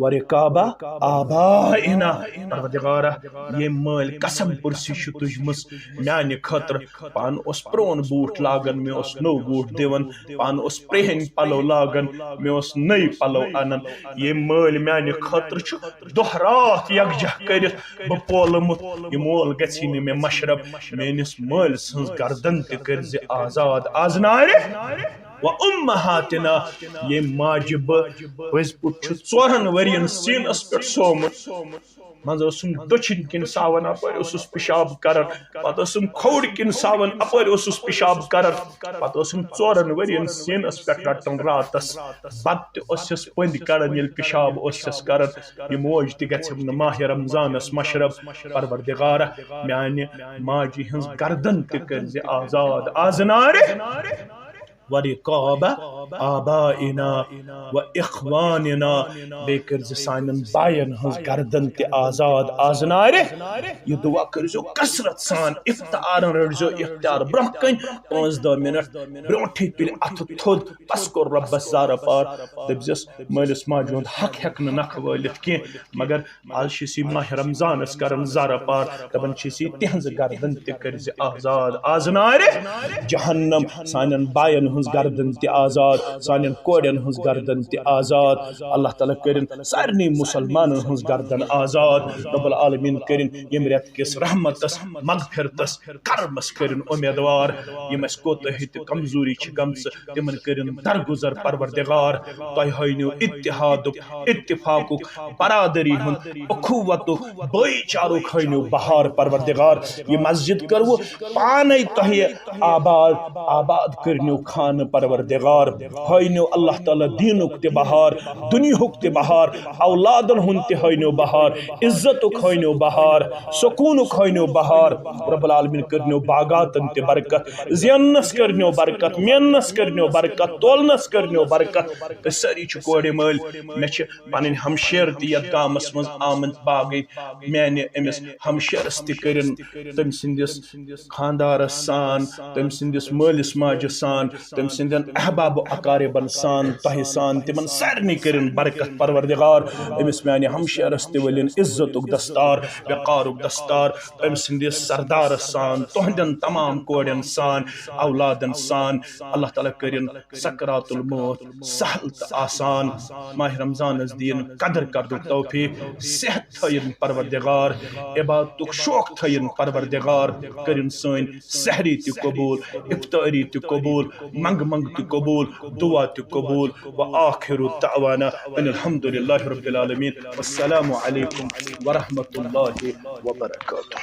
Speaker 1: وَرِقَابَ آبَائِنَا پروردگارا ییٚمۍ مٲلۍ قسم پُرسی چھِ تُجمٕژ میانہِ خٲطرٕ پانہٕ اوس پرٛون بوٗٹھ لاگان مےٚ اوس نوٚو بوٗٹھ دِوان پانہٕ اوس پرٛہِنۍ پَلو لاگان مےٚ اوس نٔے پَلو اَنان ییٚمۍ مٲلۍ میانہِ خٲطرٕ چھُ دۄہ راتھ یکجاہ کٔرِتھ بہٕ پولمُت یہِ مول گژھی نہٕ مےٚ مشرب میٲنِس مٲلۍ سٕنٛز گردن تہِ کٔرۍ زِ آزاد آز نارِ وَأُمَّهَاتِنَا ییٚمۍ ماجہِ بہٕ پٔزۍ پٲٹھۍ چھُ 4 ؤرین سیٖنس پٮ۪ٹھ سومُت منٛزٕ اوسُم دٔچھِنۍ کِنۍ ساوان اَپٲرۍ اوسُس پِشاب کران پتہٕ اوسُم کھووُر کِنۍ ساوان اَپٲرۍ اوسُس پِشاب کران پتہٕ اوسُم 4 ؤرین سیٖنس پٮ۪ٹھ رٹان راتس بتہٕ تہِ اوسُس پٔنٛدۍ کڑان ییٚلہِ پِشاب اوسُس کران یہِ موج تہِ گژھٮ۪م نہٕ ماہِ رمضانس مشرب پروردگارا میانہِ ماجہِ ہٕنٛز گردن تہِ کٔرۍ زِ آزاد آز نارِ وَرِقَابَ آبَائِنَا وَإِخْوَانِنَا بیٚیہِ کٔرۍزِ سانٮ۪ن بایَن ہٕنٛز گردن تہِ آزاد آز نارِ یہِ دُعا کٔرۍزیو کثرت سان اِفتارن رٔٹۍزیو اِفتار برٛونٛہہ کَنہِ 5-10 مِنٹ برٛونٛٹھٕے تُلہِ اَتھٕ تھوٚد بس کوٚر رۄبس زارٕ پار دٔپزِس مٲلِس ماجہِ ہُنٛد حق ہٮ۪کہٕ نہٕ نکھٕ وٲلِتھ کینٛہہ مگر آز چھِ أسۍ یہِ ماہِ رمضانس کران زارٕ پار دپان چھِ أسۍ یہِ تِہنٛزٕ گردن تہِ کٔرۍ زِ آزاد آز نارِ جہنم سانٮ۪ن بایَن ہٕنٛز گردن تہِ آزاد سانٮ۪ن کورٮ۪ن ہٕنٛز گردن تہِ آزاد اللہ تعالیٰ کٔرِنۍ سارنٕے مُسلمانن ہٕنٛز گردن آزاد رۄب العالمیٖن کٔرِنۍ ییٚمہِ رٮ۪تہٕ کِس رحمتس مغفرتس کرمس کٔرِنۍ اُمیدوار یِم اَسہِ کوتٲہی تہٕ کمزوٗری چھِ گٔمژٕ تِمن کٔرِنۍ درگُزر پروردگار تۄہہِ ہٲینو اتحادُک اتفاقُک برادری ہُنٛد اخوتُک بٲے چارُک ہٲینو بہار پروردگار یہِ مسجد کٔروٕ پانے تۄہہِ آباد کٔرنو خانہٕ پروردگار ہٲینو اللہ تعالیٰ دیٖنُک تہِ بہار دُنیہُک تہِ بہار اولادن ہُنٛد تہِ ہٲینو بہار عزتُک ہٲینو بہار سکوٗنُک ہٲینو بہار رۄب العالمیٖن کٔرنو باغاتن تہِ برکت زیننس کٔرنو برکت میننس کٔرنو برکت تولنس کٔرنو برکت تُہۍ سٲری چھِ کورِ مٲلۍ مےٚ چھِ پنٕنۍ ہمشیر تہِ یتھ گامس منٛز آمٕتۍ باغے میانہِ أمِس ہمشیرس تہِ کٔرِنۍ تٔمۍ سٕنٛدِس خانٛدارس سان تٔمۍ سٕنٛدِس مٲلِس ماجہِ سان تٔمۍ سٕنٛدٮ۪ن احباب اقاربن سان تۄہہِ سان تِمن سارنٕے کٔرِنۍ برکت پروردگار أمِس میانہِ ہمشیرس تہِ ؤلِنۍ عزتُک دستار وقارُک دستار أمۍ سٕنٛدِس سردارس سان تُہنٛدٮ۪ن تمام کورٮ۪ن سان اولادن سان اللہ تعالیٰ کٔرِنۍ سکرات الموت سہل تہٕ آسان ماہِ رمضانس دِیِن قدر کرنُک توفیٖق صحت تھٲیِن پروردگار عبادتُک شوق تھٲیِن پروردگار کٔرِنۍ سٲنۍ سحری تہِ قبوٗل افطٲری تہِ قبوٗل منٛگہٕ تہِ قبوٗل دعا تہِ قبوٗل وآخِر دعوانا ان الحمد للہ رب العالمین والسلام علیکم ورحمۃ اللہ وبرکاتہ.